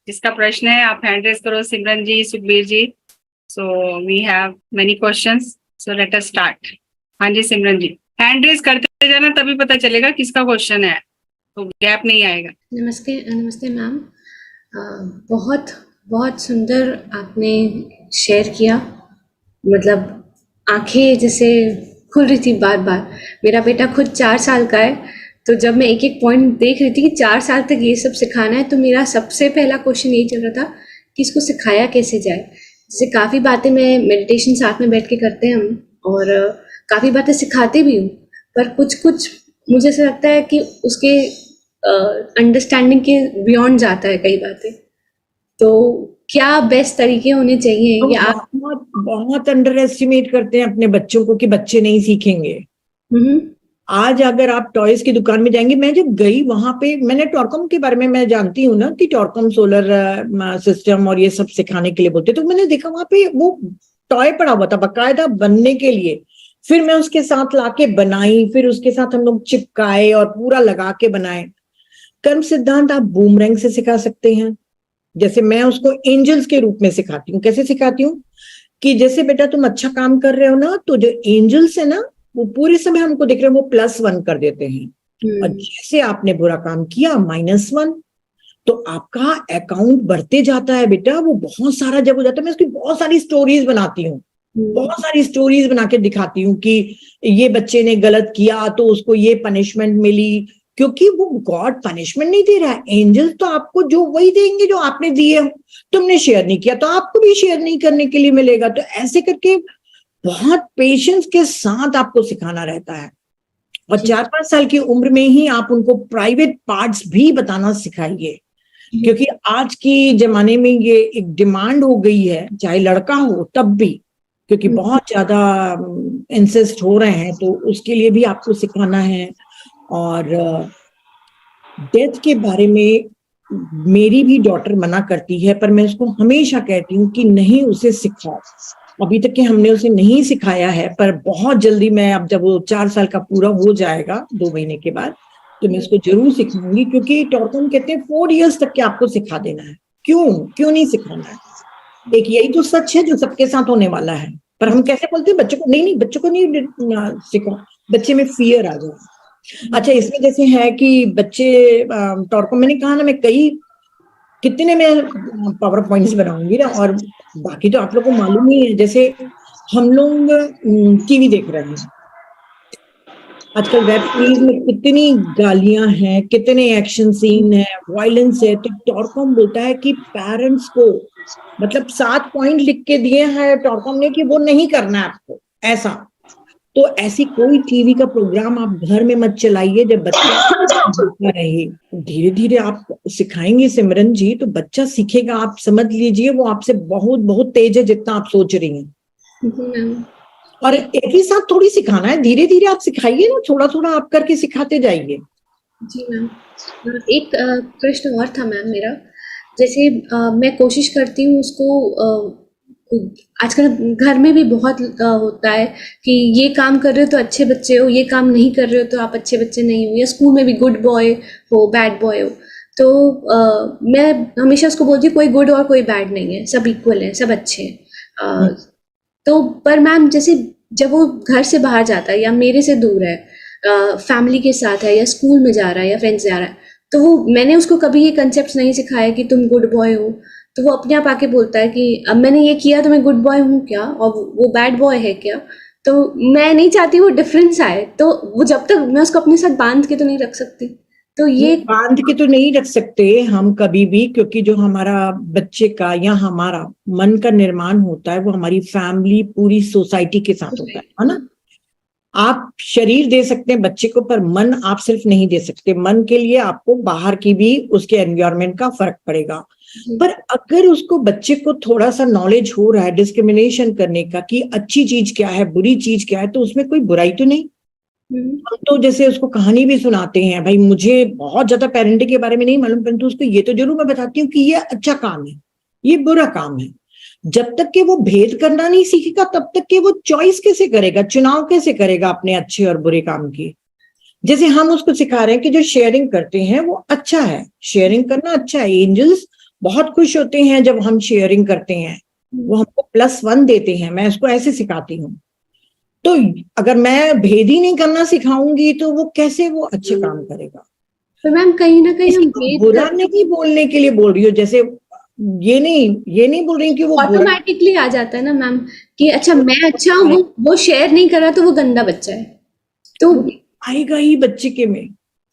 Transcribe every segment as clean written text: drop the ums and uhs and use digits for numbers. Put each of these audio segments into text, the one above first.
जिसका प्रश्न है आप हैंड रेज करो, Simran ji, Sukhbir ji. So we have many questions, so let us start. हाँ जी सिमरन जी, हैंड रेज करते जाना, तभी पता चलेगा किसका क्वेश्चन है, तो गैप नहीं आएगा। नमस्ते नमस्ते मैम। बहुत बहुत सुंदर आपने शेयर किया, मतलब आंखें जैसे खुल रही थी बार बार। मेरा बेटा खुद 4 साल का है, तो जब मैं एक एक पॉइंट देख रही थी कि 4 साल तक ये सब सिखाना है, तो मेरा सबसे पहला क्वेश्चन यही चल रहा था कि इसको सिखाया कैसे जाए। जैसे काफ़ी बातें मैं मेडिटेशन साथ में बैठ के करते हैं हम, और काफ़ी बातें सिखाते भी हूँ, पर कुछ कुछ मुझे ऐसा लगता है कि उसके अंडरस्टैंडिंग के बियॉन्ड जाता है कई बातें। तो क्या बेस्ट तरीके होने चाहिए हम ये आप? बहुत बहुत अंडर एस्टिमेट करते हैं अपने बच्चों को कि बच्चे नहीं सीखेंगे। आज अगर आप टॉयज की दुकान में जाएंगे, मैं जब गई वहां पे, मैंने टॉरकॉम के बारे में मैं जानती हूँ ना कि टॉरकॉम सोलर सिस्टम और ये सब सिखाने के लिए बोलते, तो मैंने देखा वहां पे वो टॉय पड़ा हुआ था बकायदा बनने के लिए। फिर मैं उसके साथ लाके बनाई, फिर उसके साथ हम लोग चिपकाए और पूरा लगा के बनाए। कर्म सिद्धांत आप बूमरैंग से सिखा सकते हैं। जैसे मैं उसको एंजल्स के रूप में सिखाती हूँ। कैसे सिखाती हूँ कि जैसे बेटा तुम अच्छा काम कर रहे हो ना, तो जो एंजल्स है ना, वो पूरे समय हमको देख रहे हो, वो +1 कर देते हैं। और जैसे आपने बुरा काम किया, -1। तो आपका अकाउंट बढ़ते जाता है बेटा, वो बहुत सारा जब हो जाता है। मैं उसकी बहुत सारी स्टोरीज बनाती हूँ, बहुत सारी स्टोरीज बना के दिखाती हूँ कि ये बच्चे ने गलत किया तो उसको ये पनिशमेंट मिली, क्योंकि वो गॉड पनिशमेंट नहीं दे रहा है। एंजल्स तो आपको जो वही देंगे जो आपने दिए हो। तुमने शेयर नहीं किया तो आपको भी शेयर नहीं करने के लिए मिलेगा। तो ऐसे करके बहुत पेशेंस के साथ आपको सिखाना रहता है। और 4-5 साल की उम्र में ही आप उनको प्राइवेट पार्ट्स भी बताना सिखाइए, क्योंकि आज की जमाने में ये एक डिमांड हो गई है, चाहे लड़का हो तब भी, क्योंकि बहुत ज्यादा इंसिस्ट हो रहे हैं, तो उसके लिए भी आपको सिखाना है। और डेथ के बारे में मेरी भी डॉटर मना करती है, पर मैं उसको हमेशा कहती हूँ कि नहीं, उसे सिखाओ। अभी तक के हमने उसे नहीं सिखाया है, पर बहुत जल्दी मैं, अब जब वो 4 साल का पूरा हो जाएगा 2 महीने के बाद, तो मैं उसको जरूर सिखाऊंगी। क्योंकि टॉरकॉम कहते हैं 4 इयर्स तक के आपको सिखा देना है। क्यों नहीं सिखाना है? एक यही तो सच है जो सबके साथ होने वाला है। पर हम कैसे बोलते हैं बच्चों को, नहीं बच्चों को नहीं सिखाओ, बच्चे में फियर आ जाए। अच्छा, इसमें जैसे है कि बच्चे टॉरकॉम, मैंने कहा ना, मैं कितने मैं पावर पॉइंट्स बनाऊंगी ना, और बाकी तो आप लोगों को मालूम ही है। जैसे हम लोग टीवी देख रहे हैं आजकल, वेब सीरीज में कितनी गालियां हैं, कितने एक्शन सीन है, वायलेंस है। तो टॉरकॉम बोलता है कि पेरेंट्स को, मतलब 7 पॉइंट लिख के दिए हैं टॉरकॉम ने कि वो नहीं करना है आपको ऐसा। तो ऐसी कोई टीवी का प्रोग्राम आप घर में मत चलाइए जब बच्चा देखता रहे। धीरे धीरे आप सिखाएंगे सिमरन जी, तो बच्चा सीखेगा। आप समझ लीजिए वो आपसे बहुत बहुत तेज है जितना आप सोच रही हैं। और एक ही साथ थोड़ी सिखाना है, धीरे धीरे आप सिखाइए ना, थोड़ा थोड़ा आप करके सिखाते जाइए। जी मैम, एक प्रश्न और था मैम मेरा। जैसे मैं कोशिश करती हूँ उसको, आजकल घर में भी बहुत होता है कि ये काम कर रहे हो तो अच्छे बच्चे हो, ये काम नहीं कर रहे हो तो आप अच्छे बच्चे नहीं हो, या स्कूल में भी गुड बॉय हो बैड बॉय हो। तो मैं हमेशा उसको बोलती हूँ कोई गुड और कोई बैड नहीं है, सब इक्वल हैं, सब अच्छे हैं। तो पर मैम जैसे जब वो घर से बाहर जाता है या मेरे से दूर है, फैमिली के साथ है या स्कूल में जा रहा है या फ्रेंड्स जा रहा है, तो वो मैंने उसको कभी ये कंसेप्ट नहीं सिखाया कि तुम गुड बॉय हो। तो वो अपने आप आके बोलता है कि अब मैंने ये किया तो मैं गुड बॉय हूँ क्या, और वो बैड बॉय है क्या। तो मैं नहीं चाहती वो डिफरेंस आए, तो वो जब तक मैं उसको अपने साथ बांध के तो नहीं रख सकती। तो ये बांध के तो नहीं रख सकते हम कभी भी, क्योंकि जो हमारा बच्चे का या हमारा मन का निर्माण होता है वो हमारी फैमिली, पूरी सोसाइटी के साथ होता है ना। आप शरीर दे सकते हैं बच्चे को, पर मन आप सिर्फ नहीं दे सकते। मन के लिए आपको बाहर की भी, उसके एनवायरनमेंट का फर्क पड़ेगा। पर अगर उसको, बच्चे को थोड़ा सा नॉलेज हो रहा है डिस्क्रिमिनेशन करने का कि अच्छी चीज क्या है, बुरी चीज क्या है, तो उसमें कोई बुराई तो नहीं। हम तो जैसे उसको कहानी भी सुनाते हैं। भाई मुझे बहुत ज्यादा पेरेंटिंग के बारे में नहीं मालूम, परंतु उसको ये तो जरूर मैं बताती हूँ कि ये अच्छा काम है, ये बुरा काम है। जब तक कि वो भेद करना नहीं सीखेगा, तब तक कि वो चॉइस कैसे करेगा, चुनाव कैसे करेगा अपने अच्छे और बुरे काम की। जैसे हम उसको सिखा रहे हैं कि जो शेयरिंग करते हैं वो अच्छा है, शेयरिंग करना अच्छा है। एंजल्स बहुत खुश होते हैं जब हम शेयरिंग करते हैं, वो हमको +1 देते हैं। मैं इसको ऐसे सिखाती हूँ। तो अगर मैं भेद ही नहीं करना सिखाऊंगी तो वो कैसे वो अच्छे काम करेगा। तो मैम कहीं ना कहीं हम इसको बुरा नहीं बोलने के लिए बोल रही हूँ, जैसे ये नहीं बोल रही कि वो बुरा ऑटोमेटिकली आ जाता है ना मैम कि अच्छा मैं अच्छा हूँ, वो शेयर नहीं कर रहा तो वो गंदा बच्चा है। तो आएगा ही बच्चे के में।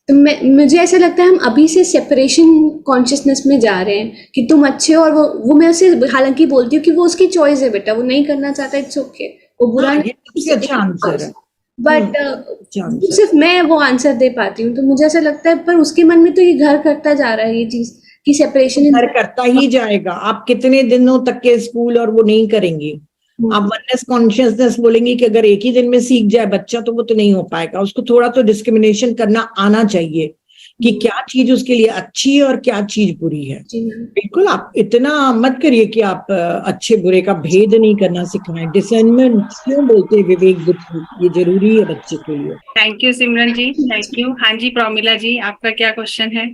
तो मुझे ऐसा लगता है हम अभी से सेपरेशन कॉन्शियसनेस में जा रहे हैं कि तुम अच्छे हो, और वो मैं उसे हालांकि बोलती हूँ कि वो उसकी चॉइस है बेटा, वो नहीं करना चाहता, इट्स ओके, वो बुरा हाँ, नहीं। ये सबसे अच्छा आंसर है। बट अच्छा आंसर। सिर्फ मैं वो आंसर दे पाती हूँ, तो मुझे ऐसा लगता है पर उसके मन में तो ये घर करता जा रहा है ये चीज कि सेपरेशन घर करता ही जाएगा। आप कितने दिनों तक के स्कूल और वो नहीं करेंगी। आप वननेस कॉन्शियसनेस बोलेंगी कि अगर एक ही दिन में सीख जाए बच्चा तो वो तो नहीं हो पाएगा। उसको थोड़ा तो डिस्क्रिमिनेशन करना आना चाहिए कि क्या चीज उसके लिए अच्छी है और क्या चीज बुरी है। बिल्कुल, आप इतना मत करिए कि आप अच्छे बुरे का भेद नहीं करना सिखाएं। डिसर्नमेंट क्यों बोलते हैं विवेक बुद्धि, ये जरूरी है बच्चे के लिए। Thank you Simran ji, thank you. हाँ जी प्रमिला जी, आपका क्या क्वेश्चन है?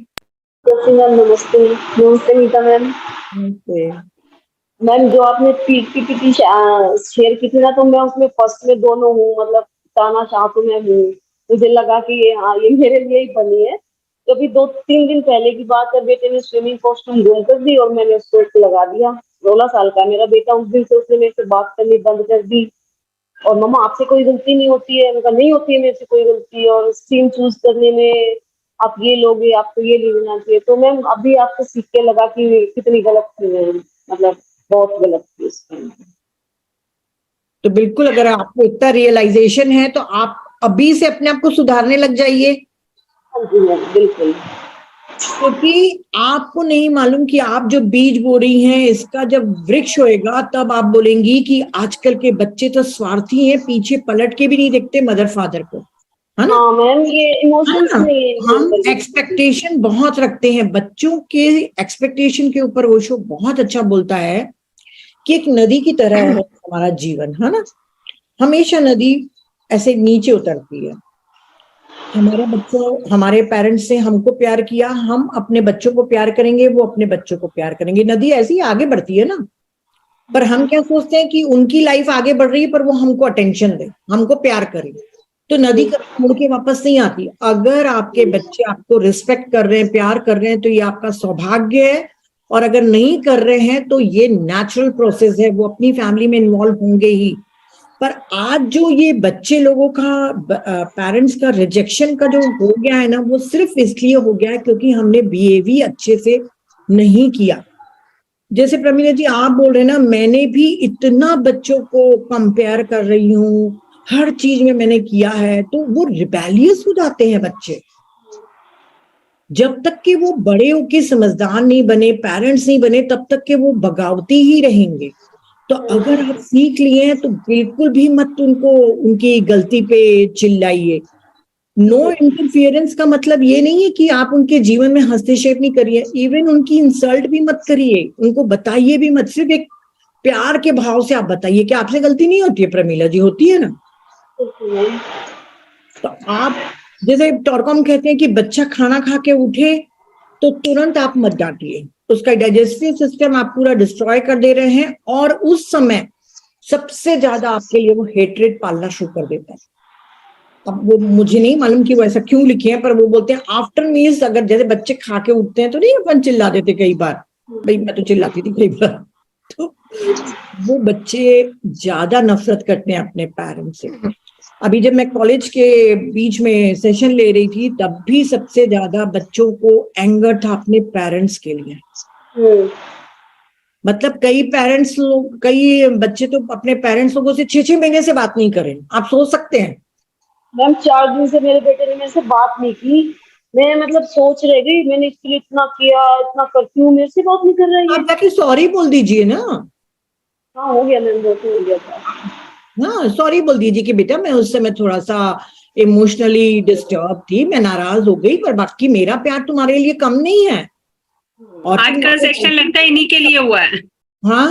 मैम नमस्ते। नमस्ते नीता मैम। नमस्ते मैम, जो आपने पीपीटी शेयर की थी ना, तो मैं उसमें फर्स्ट में दोनों हूँ, मतलब ताना शाह तो मैं हूँ। मुझे लगा कि ये मेरे लिए ही बनी है। तो अभी 2-3 दिन पहले की बात है, बेटे ने स्विमिंग कॉस्ट्यूम गुम कर दी और मैंने उसको एक लगा दिया। 16 साल का मेरा बेटा। उस दिन से उसने मेरे से बात करनी बंद कर दी। और मम्मा आपसे कोई गलती नहीं होती है। मैंने कहा नहीं होती है मेरे से कोई गलती। और स्ट्रीम चूज करने में आप ये लोगे, आपको ये नहीं लेना चाहिए। तो मैम अभी आपको सीख के लगा कि कितनी गलत थी मैं, मतलब बहुत गलत थी उस टाइम। तो बिल्कुल, अगर आपको इतना रियलाइजेशन है तो आप अभी से अपने आप को सुधारने लग जाइए। हाँ जी मैम, बिल्कुल। क्योंकि आपको नहीं मालूम कि आप जो बीज बो रही हैं इसका जब वृक्ष होएगा तब आप बोलेंगी कि आजकल के बच्चे तो स्वार्थी हैं, पीछे पलट के भी नहीं देखते मदर फादर को, है ना। हाँ मैम, ये इमोशंस हाँ, नहीं है। हम एक्सपेक्टेशन बहुत रखते हैं बच्चों के। एक्सपेक्टेशन के ऊपर वो शो बहुत अच्छा बोलता है कि एक नदी की तरह है हमारा जीवन, है ना। हमेशा नदी ऐसे नीचे उतरती है। हमारे बच्चों, हमारे पेरेंट्स ने हमको प्यार किया, हम अपने बच्चों को प्यार करेंगे, वो अपने बच्चों को प्यार करेंगे। नदी ऐसी आगे बढ़ती है ना। पर हम क्या सोचते हैं कि उनकी लाइफ आगे बढ़ रही है पर वो हमको अटेंशन दे, हमको प्यार करे। तो नदी कभी मुड़ के वापस नहीं आती। अगर आपके बच्चे आपको रिस्पेक्ट कर रहे हैं, प्यार कर रहे हैं, तो ये आपका सौभाग्य है। और अगर नहीं कर रहे हैं तो ये नेचुरल प्रोसेस है, वो अपनी फैमिली में इन्वॉल्व होंगे ही। पर आज जो ये बच्चे लोगों का पेरेंट्स का रिजेक्शन का जो हो गया है ना, वो सिर्फ इसलिए हो गया है क्योंकि हमने बिहेव ही अच्छे से नहीं किया। जैसे प्रमीला जी आप बोल रहे हैं ना, मैंने भी इतना बच्चों को कंपेयर कर रही हूँ, हर चीज में मैंने किया है, तो वो रिबेलियस हो जाते हैं बच्चे। जब तक कि वो बड़े होके समझदार नहीं बने, पेरेंट्स नहीं बने, तब तक के वो बगावती ही रहेंगे। तो अगर आप सीख लिए हैं तो बिल्कुल भी मत उनको उनकी गलती पे चिल्लाइए। नो इंटरफियरेंस का मतलब ये नहीं है कि आप उनके जीवन में हस्तक्षेप नहीं करिए, इवन उनकी इंसल्ट भी मत करिए, उनको बताइए भी मत। सिर्फ एक प्यार के भाव से आप बताइए कि आपसे गलती नहीं होती है प्रमीला जी, होती है ना। तो आप जैसे टॉरकॉम कहते हैं कि बच्चा खाना खा के उठे तो तुरंत आप मत डांटिए, उसका डाइजेस्टिव सिस्टम आप पूरा डिस्ट्रॉय कर दे रहे हैं। और उस समय सबसे ज्यादा आपके लिए वो हेट्रेड पालना शुरू कर देता है। अब वो मुझे नहीं मालूम कि वो ऐसा क्यों लिखे हैं, पर वो बोलते हैं आफ्टर मील्स, अगर जैसे बच्चे खा के उठते हैं तो नहीं अपन चिल्ला देते कई बार, भाई मैं तो चिल्लाती थी कई बार। तो वो बच्चे ज्यादा नफरत करते हैं अपने पेरेंट्स से। अभी जब मैं कॉलेज के बीच में सेशन ले रही थी तब भी सबसे ज्यादा बच्चों को एंगर था अपने पेरेंट्स के लिए। मतलब कई पेरेंट्स लोग, कई बच्चे तो अपने पेरेंट्स लोगों से 6-6 महीने से बात नहीं करें, आप सोच सकते हैं। मैम 4 दिन से मेरे बेटे ने मेरे से बात नहीं की। मैं मतलब सोच रह गई, मैंने इसके लिए इतना किया, इतना करती हूँ, मेरे से बात नहीं कर रही है। आप जाके सॉरी बोल दीजिए ना। हाँ हो गया मैम, वो तो हो गया था। हाँ, सॉरी बोल दीजिए कि बेटा मैं उस समय थोड़ा सा इमोशनली डिस्टर्ब थी, मैं नाराज हो गई, पर बाकी मेरा प्यार तुम्हारे लिए कम नहीं है। और आज का सेशन लगता है इन्हीं के लिए हुआ है। हाँ,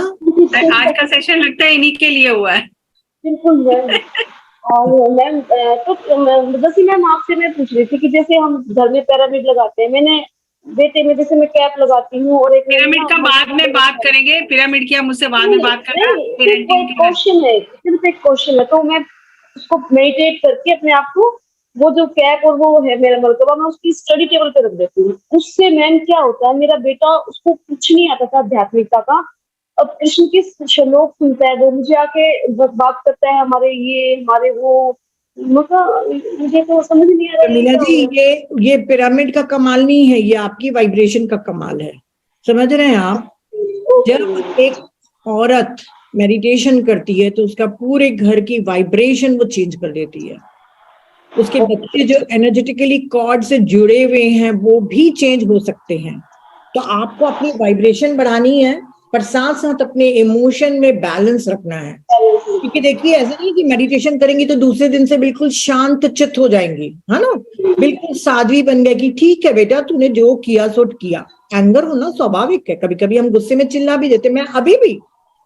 आज का सेशन लगता है इन्हीं के लिए हुआ है। बिल्कुल मैम। और मैम तो बस मैम आपसे मैं पूछ रही थी कि जैसे हम घर में पिरामिड लगाते हैं, मैंने बेटे में जैसे मैं कैप लगाती हूँ और एक पिरामिड का बाद में बात करेंगे, पिरामिड की हम मुझसे बाद में बात करना। सिर्फ एक क्वेश्चन है, सिर्फ एक क्वेश्चन है, तो मैं उसको मेडिटेट करके अपने आप को, वो जो कैप और वो है मेरा मर्तबा, मैं उसकी स्टडी टेबल पे रख देती हूँ। उससे मैम क्या होता है, मेरा बेटा, उसको कुछ नहीं आता था आध्यात्मिकता का, अब कृष्ण के श्लोक सुनता है, वो मुझे आके बात करता है, हमारे ये हमारे वो, मतलब मुझे तो समझ नहीं आ रहा है मीना क्या जी, हो रहा है। ये पिरामिड का कमाल नहीं है, ये आपकी वाइब्रेशन का कमाल है। समझ रहे हैं आप? जब एक औरत मेडिटेशन करती है तो उसका पूरे घर की वाइब्रेशन वो चेंज कर देती है। उसके बच्चे जो एनर्जेटिकली कॉर्ड से जुड़े हुए हैं वो भी चेंज हो सकते हैं। तो आपको अपनी वाइब्रेशन बढ़ानी है, पर साथ साथ अपने इमोशन में बैलेंस रखना है। क्योंकि देखिए, ऐसा नहीं कि मेडिटेशन करेंगी तो दूसरे दिन से बिल्कुल शांत चित्त हो जाएंगी, है ना, बिल्कुल साध्वी बन गए कि ठीक है बेटा, तूने जो किया सो किया। एंगर होना स्वाभाविक है, कभी कभी हम गुस्से में चिल्ला भी देते। मैं अभी भी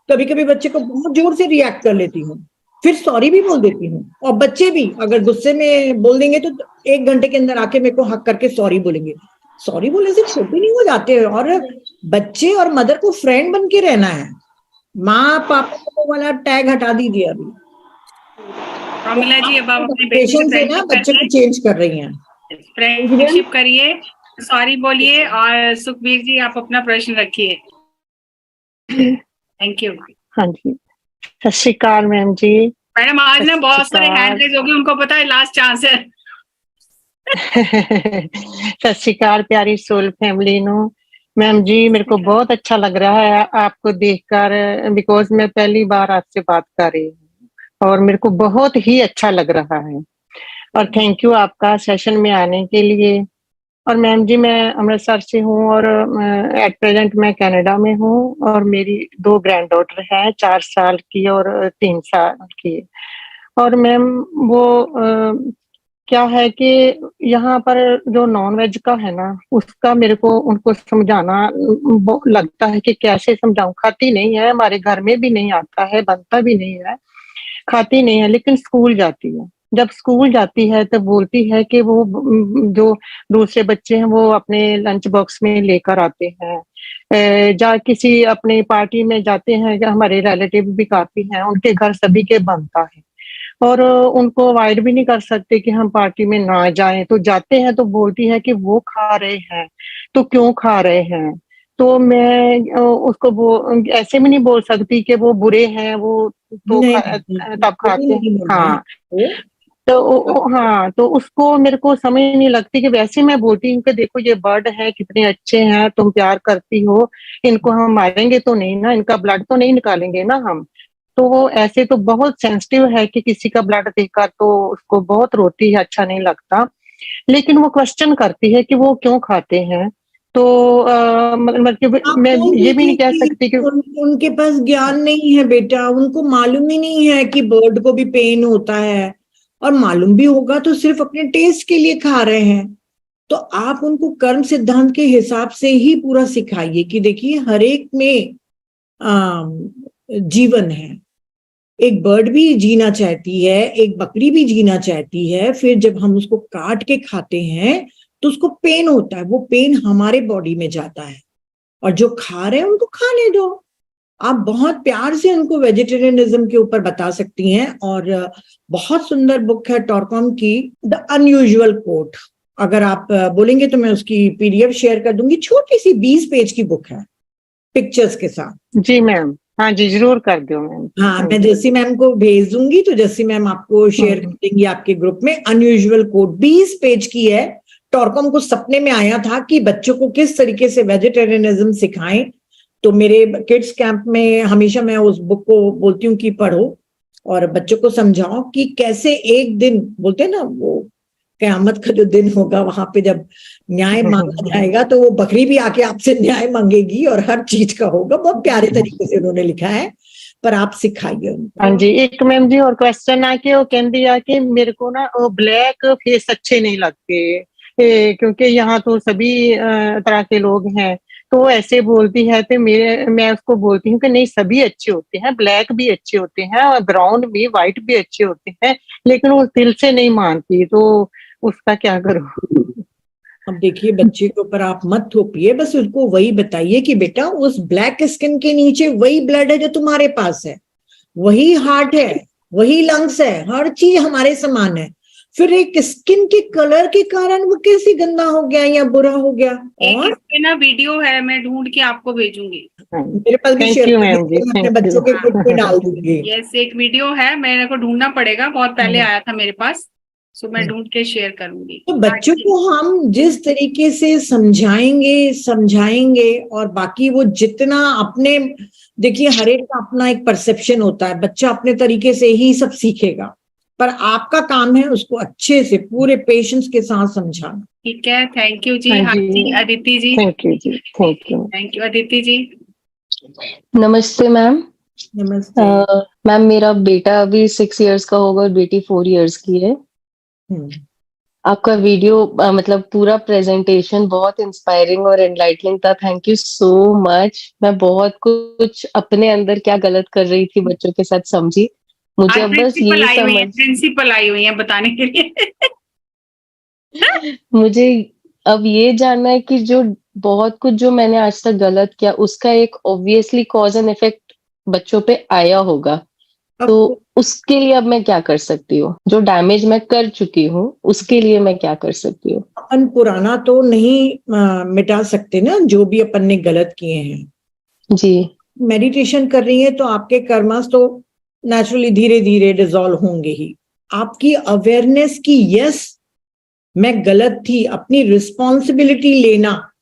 कभी कभी बच्चे को बहुत जोर से रिएक्ट कर लेती हूँ, फिर सॉरी भी बोल देती हूँ। और बच्चे भी अगर गुस्से में बोल देंगे तो 1 घंटे के अंदर आके मेरे को हक करके सॉरी बोलेंगे। सॉरी बोलने से छोटे नहीं हो जाते। और बच्चे और मदर को फ्रेंड बन के रहना है। माँ पापा को वाला टैग हटा दीजिए अभी। प्रमिला जी, अब आप अपने बेटे से पेशेंस से ना बच्चे को चेंज कर रही हैं। फ्रेंडशिप करिए, सॉरी बोलिए, और सुखबीर जी आप अपना प्रश्न रखिए। Thank you. हाँ जी, सत श्री अकाल मैम जी। मैडम, आज ना बहुत सारे हैंड रेज हो गए, उनको पता है लास्ट चांस है। सत श्री अकाल प्यारी सोल फैमिली नो। मैम जी, मेरे को बहुत अच्छा लग रहा है आपको देखकर, बिकॉज मैं पहली बार आपसे बात कर रही हूँ और मेरे को बहुत ही अच्छा लग रहा है। और थैंक यू आपका सेशन में आने के लिए। और मैम जी, मैं अमृतसर से हूँ और एट प्रेजेंट मैं कनाडा में हूँ और मेरी 2 ग्रैंड डॉटर हैं, 4 साल की और 3 साल की। और मैम वो क्या है कि यहाँ पर जो नॉन वेज का है ना, उसका मेरे को उनको समझाना लगता है कि कैसे समझाऊं। खाती नहीं है, हमारे घर में भी नहीं आता है, बनता भी नहीं है, खाती नहीं है, लेकिन स्कूल जाती है। जब स्कूल जाती है तो बोलती है कि वो जो दूसरे बच्चे हैं वो अपने लंच बॉक्स में लेकर आते हैं, जा किसी अपने पार्टी में जाते हैं, हमारे रिलेटिव भी काफी हैं, उनके घर सभी के बनता है और उनको अवॉइड भी नहीं कर सकते कि हम पार्टी में ना जाएं। तो जाते हैं तो बोलती है कि वो खा रहे हैं तो क्यों खा रहे हैं। तो मैं उसको वो ऐसे भी नहीं बोल सकती कि वो बुरे हैं, वो तो नहीं, तब खाते हैं। नहीं बोलना हाँ, है। तो हाँ, तो उसको मेरे को समझ नहीं लगती कि वैसे मैं बोलती हूँ कि देखो ये बर्ड है, कितने अच्छे हैं, तुम प्यार करती हो, इनको हम मारेंगे तो नहीं ना, इनका ब्लड तो नहीं निकालेंगे ना हम। तो वो ऐसे तो बहुत सेंसिटिव है कि किसी का ब्लड देखकर तो उसको बहुत रोती है, अच्छा नहीं लगता। लेकिन वो क्वेश्चन करती है कि वो क्यों खाते हैं। तो मतलब आप मैं बोल ये भी नहीं कह दीजिए सकती कि कि उनके पास ज्ञान नहीं है बेटा, उनको मालूम ही नहीं है कि बर्ड को भी पेन होता है। और मालूम भी होगा तो सिर्फ अपने टेस्ट के लिए खा रहे हैं। तो आप उनको कर्म सिद्धांत के हिसाब से ही पूरा सिखाइए कि देखिए, हर एक में जीवन है। एक बर्ड भी जीना चाहती है, एक बकरी भी जीना चाहती है। फिर जब हम उसको काट के खाते हैं तो उसको पेन होता है, वो पेन हमारे बॉडी में जाता है। और जो खा रहे हैं उनको खाने दो। आप बहुत प्यार से उनको वेजिटेरियनिज्म के ऊपर बता सकती हैं। और बहुत सुंदर बुक है टॉरकॉम की, द अनयूजुअल कोट। अगर आप बोलेंगे तो मैं उसकी पीडीएफ शेयर कर दूंगी। छोटी सी 20 पेज की बुक है, पिक्चर्स के साथ। जी मैम, हाँ जी, जरूर कर दो मैम। हाँ, मैं जस्सी मैम को भेज दूंगी तो जस्सी मैम आपको शेयर कर देंगी आपके ग्रुप में। अनयूजुअल कोड 20 पेज की है। टॉरकॉम को सपने में आया था कि बच्चों को किस तरीके से वेजिटेरियनिज्म सिखाएं। तो मेरे किड्स कैंप में हमेशा मैं उस बुक को बोलती हूँ कि पढ़ो और बच्चों को समझाओ कि कैसे एक दिन, बोलते हैं ना, वो कयामत का जो दिन होगा वहां पे जब न्याय मांगा जाएगा तो वो बकरी भी आके आपसे न्याय मांगेगी और हर चीज का होगा। बहुत प्यारे तरीके से उन्होंने लिखा है, पर आप सिखाइए उनको। हाँ जी, एक मैम जी और क्वेश्चन आके वो कहती है कि मेरे को ना वो ब्लैक फेस अच्छे नहीं लगते, क्योंकि यहाँ तो सभी तरह के लोग हैं। तो वो ऐसे बोलती है तो मैं उसको बोलती हूँ कि नहीं, सभी अच्छे होते हैं, ब्लैक भी अच्छे होते हैं और ब्राउन भी, व्हाइट भी अच्छे होते हैं, लेकिन वो दिल से नहीं मानती। तो उसका क्या करूँ? अब देखिए, बच्चे के ऊपर आप मत थोपिए, बस उसको वही बताइए कि बेटा उस ब्लैक स्किन के नीचे वही ब्लड है जो तुम्हारे पास है, वही हार्ट है, वही लंग्स है, हर चीज हमारे समान है। फिर एक स्किन के कलर के कारण वो कैसे गंदा हो गया या बुरा हो गया। एक और इस पे ना वीडियो है, मैं ढूंढ के आपको भेजूंगी। मेरे पास भी थैंक शेयर यू कर मैम जी, दीजिए, मैं अपने थैंक बच्चों के ग्रुप पे डाल यू। दूंगी। यस, एक वीडियो है, मेरे को ढूंढना पड़ेगा, बहुत पहले आया था मेरे पास, सो मैं ढूंढ के शेयर करूंगी। तो बच्चों को हम जिस तरीके से समझाएंगे और बाकी वो जितना अपने, देखिए हर एक का अपना एक परसेप्शन होता है, बच्चा अपने तरीके से ही सब सीखेगा, पर आपका काम है उसको अच्छे से पूरे पेशेंस के साथ समझाना। ठीक है, थैंक यू जी। हाँ हाँ जी। जी, अदिति जी। थैंक यू जी, thank you. Thank you Aditi ji. नमस्ते मैम। नमस्ते। मैम मेरा बेटा अभी 6 इयर्स का होगा और बेटी 4 इयर्स की है। आपका वीडियो मतलब पूरा प्रेजेंटेशन बहुत इंस्पायरिंग और एनलाइटनिंग था। Thank you so much. मैं बहुत कुछ अपने अंदर क्या गलत कर रही थी बच्चों के साथ समझी। मुझे आज अब बस ये समझ प्रिंसिपल आई हुई है बताने के लिए। मुझे अब ये जानना है कि जो बहुत कुछ जो मैंने आज तक गलत किया उसका एक ऑब्वियसली कॉज एंड इफेक्ट बच्चों पे आया होगा, तो उसके लिए अब मैं क्या कर सकती हूँ? जो डैमेज मैं कर चुकी हूँ उसके लिए मैं क्या कर सकती हूँ? अपन पुराना तो नहीं मिटा सकते ना, जो भी अपन ने गलत किए हैं। जी। मेडिटेशन कर रही है तो आपके कर्मास तो नेचुरली धीरे धीरे डिसॉल्व होंगे ही। आपकी अवेयरनेस की यस मैं गलत थी, अपनी रिस्पॉन्सिबिलिटी लेना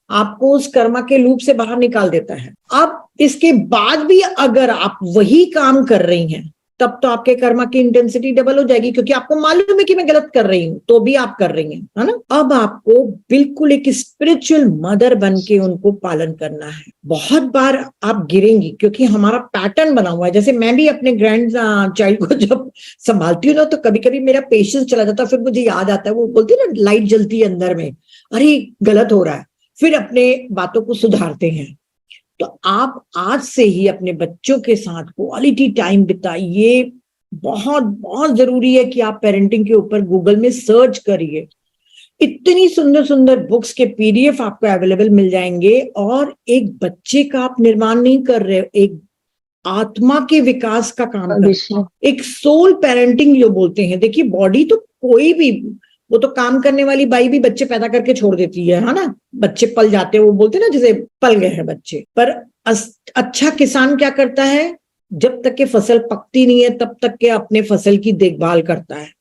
आपको उस कर्मा के लूप से बाहर निकाल देता है। अब इसके बाद भी अगर आप वही काम कर रही हैं तब तो आपके कर्मा की इंटेंसिटी डबल हो जाएगी, क्योंकि आपको मालूम है कि मैं गलत कर रही हूं तो भी आप कर रही हैं, है ना। अब आपको बिल्कुल एक स्पिरिचुअल मदर बन के उनको पालन करना है। बहुत बार आप गिरेंगी क्योंकि हमारा पैटर्न बना हुआ है। जैसे मैं भी अपने ग्रैंड चाइल्ड को जब संभालती हूँ ना तो कभी कभी मेरा पेशेंस चला जाता है, फिर मुझे याद आता है, वो बोलती है ना लाइट जलती है अंदर में, अरे गलत हो रहा है, फिर अपने बातों को सुधारते हैं। तो आप आज से ही अपने बच्चों के साथ क्वालिटी टाइम बिताइए। बहुत बहुत जरूरी है कि आप पेरेंटिंग के ऊपर गूगल में सर्च करिए, इतनी सुंदर सुंदर बुक्स के पीडीएफ आपको अवेलेबल मिल जाएंगे। और एक बच्चे का आप निर्माण नहीं कर रहे हो, एक आत्मा के विकास का काम कर रहे हो, एक सोल पेरेंटिंग जो बोलते हैं। देखिए बॉडी तो कोई भी, वो तो काम करने वाली बाई भी बच्चे पैदा करके छोड़ देती है ना, बच्चे पल जाते हैं, वो बोलते हैं ना जैसे पल गए हैं बच्चे। पर अच्छा किसान क्या करता है, जब तक के फसल पकती नहीं है तब तक के अपने फसल की देखभाल करता है।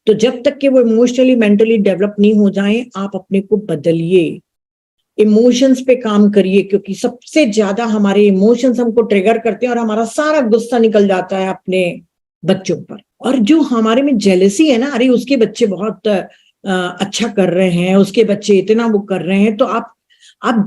तो जब तक के वो इमोशनली मेंटली डेवलप नहीं हो जाएं, आप अपने को बदलिए, इमोशंस पे काम करिए, क्योंकि सबसे ज्यादा हमारे इमोशंस हमको ट्रिगर करते हैं और हमारा सारा गुस्सा निकल जाता है अपने बच्चों पर। और जो हमारे में जेलसी है ना, अरे उसके बच्चे बहुत अच्छा कर रहे हैं, उसके बच्चे इतना वो कर रहे हैं, तो आप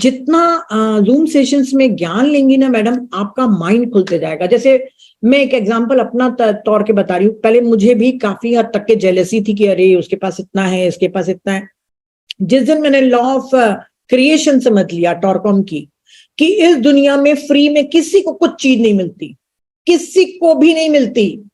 जितना जूम सेशंस में ज्ञान लेंगी ना मैडम, आपका माइंड खुलते जाएगा। जैसे मैं एक एग्जांपल अपना तौर के बता रही हूँ, पहले मुझे भी काफी हद तक के जेलसी थी कि अरे उसके पास इतना है, इसके पास इतना है। जिस दिन मैंने लॉ ऑफ क्रिएशन समझ लिया टॉरकॉम की, कि इस दुनिया में फ्री में किसी को कुछ चीज नहीं मिलती, किसी को भी नहीं मिलती,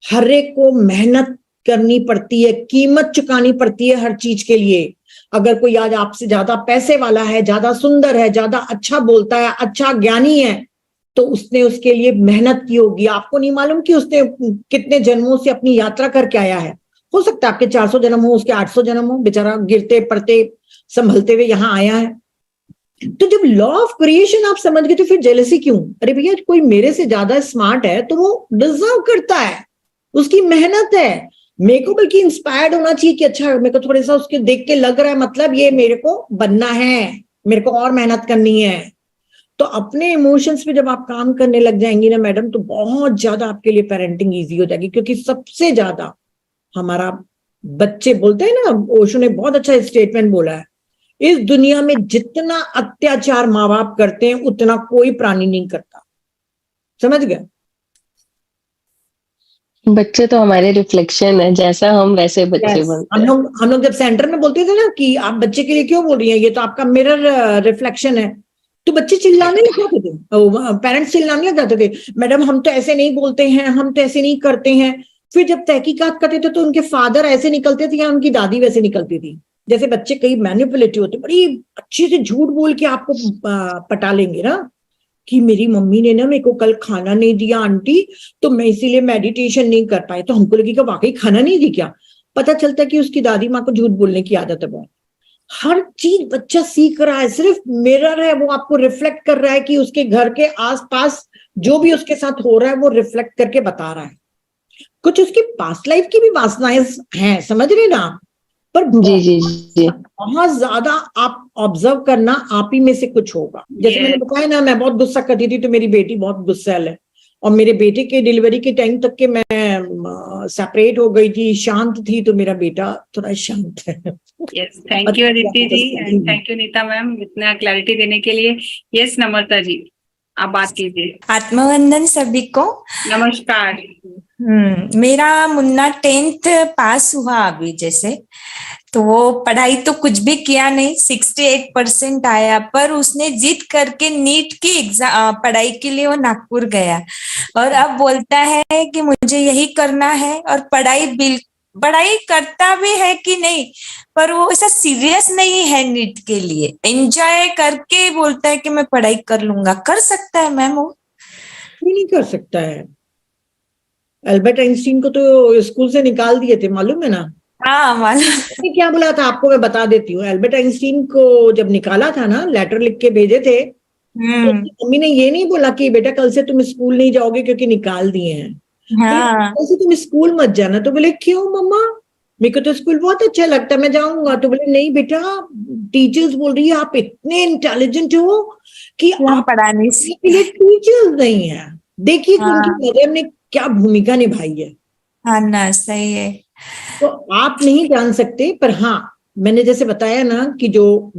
हर एक को मेहनत करनी पड़ती है, कीमत चुकानी पड़ती है हर चीज के लिए। अगर कोई आज आपसे ज्यादा पैसे वाला है, ज्यादा सुंदर है, ज्यादा अच्छा बोलता है, अच्छा ज्ञानी है, तो उसने उसके लिए मेहनत की होगी। आपको नहीं मालूम कि उसने कितने जन्मों से अपनी यात्रा करके आया है। हो सकता है आपके 400 जन्म हो, उसके 800 जन्म हो, बेचारा गिरते पड़ते संभलते हुए यहाँ आया है। तो जब लॉ ऑफ क्रिएशन आप समझ गए तो फिर जेलसी क्यों? अरे भैया कोई मेरे से ज्यादा स्मार्ट है तो वो डिजर्व करता है, उसकी मेहनत है। मेरे को बल्कि इंस्पायर्ड होना चाहिए कि अच्छा मेरे को थोड़ा सा उसके देख के लग रहा है, मतलब ये मेरे को बनना है, मेरे को और मेहनत करनी है। तो अपने इमोशंस पे जब आप काम करने लग जाएंगी ना मैडम, तो बहुत ज्यादा आपके लिए पेरेंटिंग इजी हो जाएगी। क्योंकि सबसे ज्यादा हमारा बच्चे बोलते हैं ना, ओशो ने बहुत अच्छा स्टेटमेंट बोला है, इस दुनिया में जितना अत्याचार माँ बाप करते हैं उतना कोई प्राणी नहीं करता। समझ गए? बच्चे तो हमारे रिफ्लेक्शन है, जैसा हम वैसे बच्चे बनते हैं। हम लोग जब सेंटर में बोलते थे ना कि आप बच्चे के लिए क्यों बोल रही हैं, ये तो आपका मिरर रिफ्लेक्शन है, तो बच्चे चिल्लाने लग जाते थे, पेरेंट्स चिल्लाने लग जाते थे, मैडम हम तो ऐसे नहीं बोलते हैं, हम तो ऐसे नहीं करते हैं। फिर जब तहकीकात करते थे तो उनके फादर ऐसे निकलते थे या उनकी दादी वैसे निकलती थी। जैसे बच्चे कई मैनिपुलेटिव होते, बड़ी अच्छे से झूठ बोल के आपको पटा लेंगे ना कि मेरी मम्मी ने ना मेरे को कल खाना नहीं दिया आंटी, तो मैं इसीलिए मेडिटेशन नहीं कर पाई। तो हमको लगेगा वाकई खाना नहीं दी क्या? पता चलता है कि उसकी दादी माँ को झूठ बोलने की आदत है बहुत। हर चीज बच्चा सीख रहा है, सिर्फ मिरर है, वो आपको रिफ्लेक्ट कर रहा है कि उसके घर के आसपास जो भी उसके साथ हो रहा है वो रिफ्लेक्ट करके बता रहा है। कुछ उसकी पास्ट लाइफ की भी वासनाएं हैं, समझ रहे ना, पर जी जी जी बहुत ज्यादा आप ऑब्जर्व करना, आप ही में से कुछ होगा। जैसे मैंने बताया ना, मैं बहुत गुस्सा करती थी तो मेरी बेटी बहुत गुस्सैल है, और मेरे बेटे के डिलीवरी के टाइम तक के मैं सेपरेट हो गई थी, शांत थी, तो मेरा बेटा थोड़ा शांत है। Yes, thank you Aditi ji and thank you Nita ma'am इतना क्लैरिटी देने के लिए। यस नम्रता जी, आप बात कीजिए। आत्मवंदन सभी को। नमस्कार। मेरा मुन्ना 10th पास हुआ अभी, जैसे तो वो पढ़ाई तो कुछ भी किया नहीं, 68% आया, पर उसने जिद करके नीट की एग्जाम पढ़ाई के लिए वो नागपुर गया और अब बोलता है कि मुझे यही करना है, और पढ़ाई करता भी है कि नहीं, पर वो ऐसा सीरियस नहीं है नीट के लिए, एंजॉय करके बोलता है कि मैं पढ़ाई कर लूंगा। कर सकता है मैम वो? नहीं कर सकता है। अल्बर्ट आइंस्टीन को तो स्कूल से निकाल दिए थे, मालूम है ना? हाँ मालूम। क्या बोला था आपको, मैं बता देती हूँ। अल्बर्ट आइंस्टीन को जब निकाला था ना, लेटर लिख के भेजे थे, तो मम्मी ने ये नहीं बोला कि बेटा कल से तुम स्कूल नहीं जाओगे क्योंकि निकाल दिए हैं, कल से तुम स्कूल मत जाना। तो बोले क्यों मम्मा, मेरे को तो स्कूल बहुत अच्छा लगता है, मैं जाऊंगा। तो बोले नहीं बेटा, टीचर्स बोल रही है आप इतने इंटेलिजेंट हो कि आप पढ़ाने के लिए टीचर्स नहीं है। देखिए उनकी मदर ने क्या भूमिका निभाई है। हाँ ना, सही है। तो आप नहीं जान सकते, पर हाँ मैंने जैसे बताया ना कि जो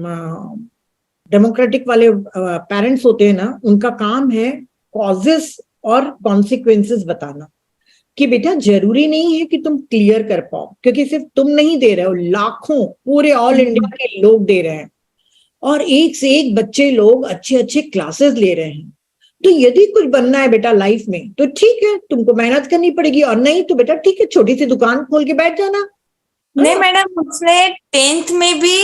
डेमोक्रेटिक वाले पेरेंट्स होते हैं ना, उनका काम है कॉजेस और कॉन्सिक्वेंसेस बताना कि बेटा जरूरी नहीं है कि तुम क्लियर कर पाओ, क्योंकि सिर्फ तुम नहीं दे रहे हो, लाखों पूरे ऑल इंडिया के लोग दे रहे हैं, और एक से एक बच्चे लोग अच्छे अच्छे क्लासेस ले रहे हैं। तो यदि कुछ बनना है बेटा लाइफ में तो ठीक है, तुमको मेहनत करनी पड़ेगी, और नहीं तो बेटा ठीक है, छोटी सी दुकान खोल के बैठ जाना। नहीं मैडम, उसने 10th में भी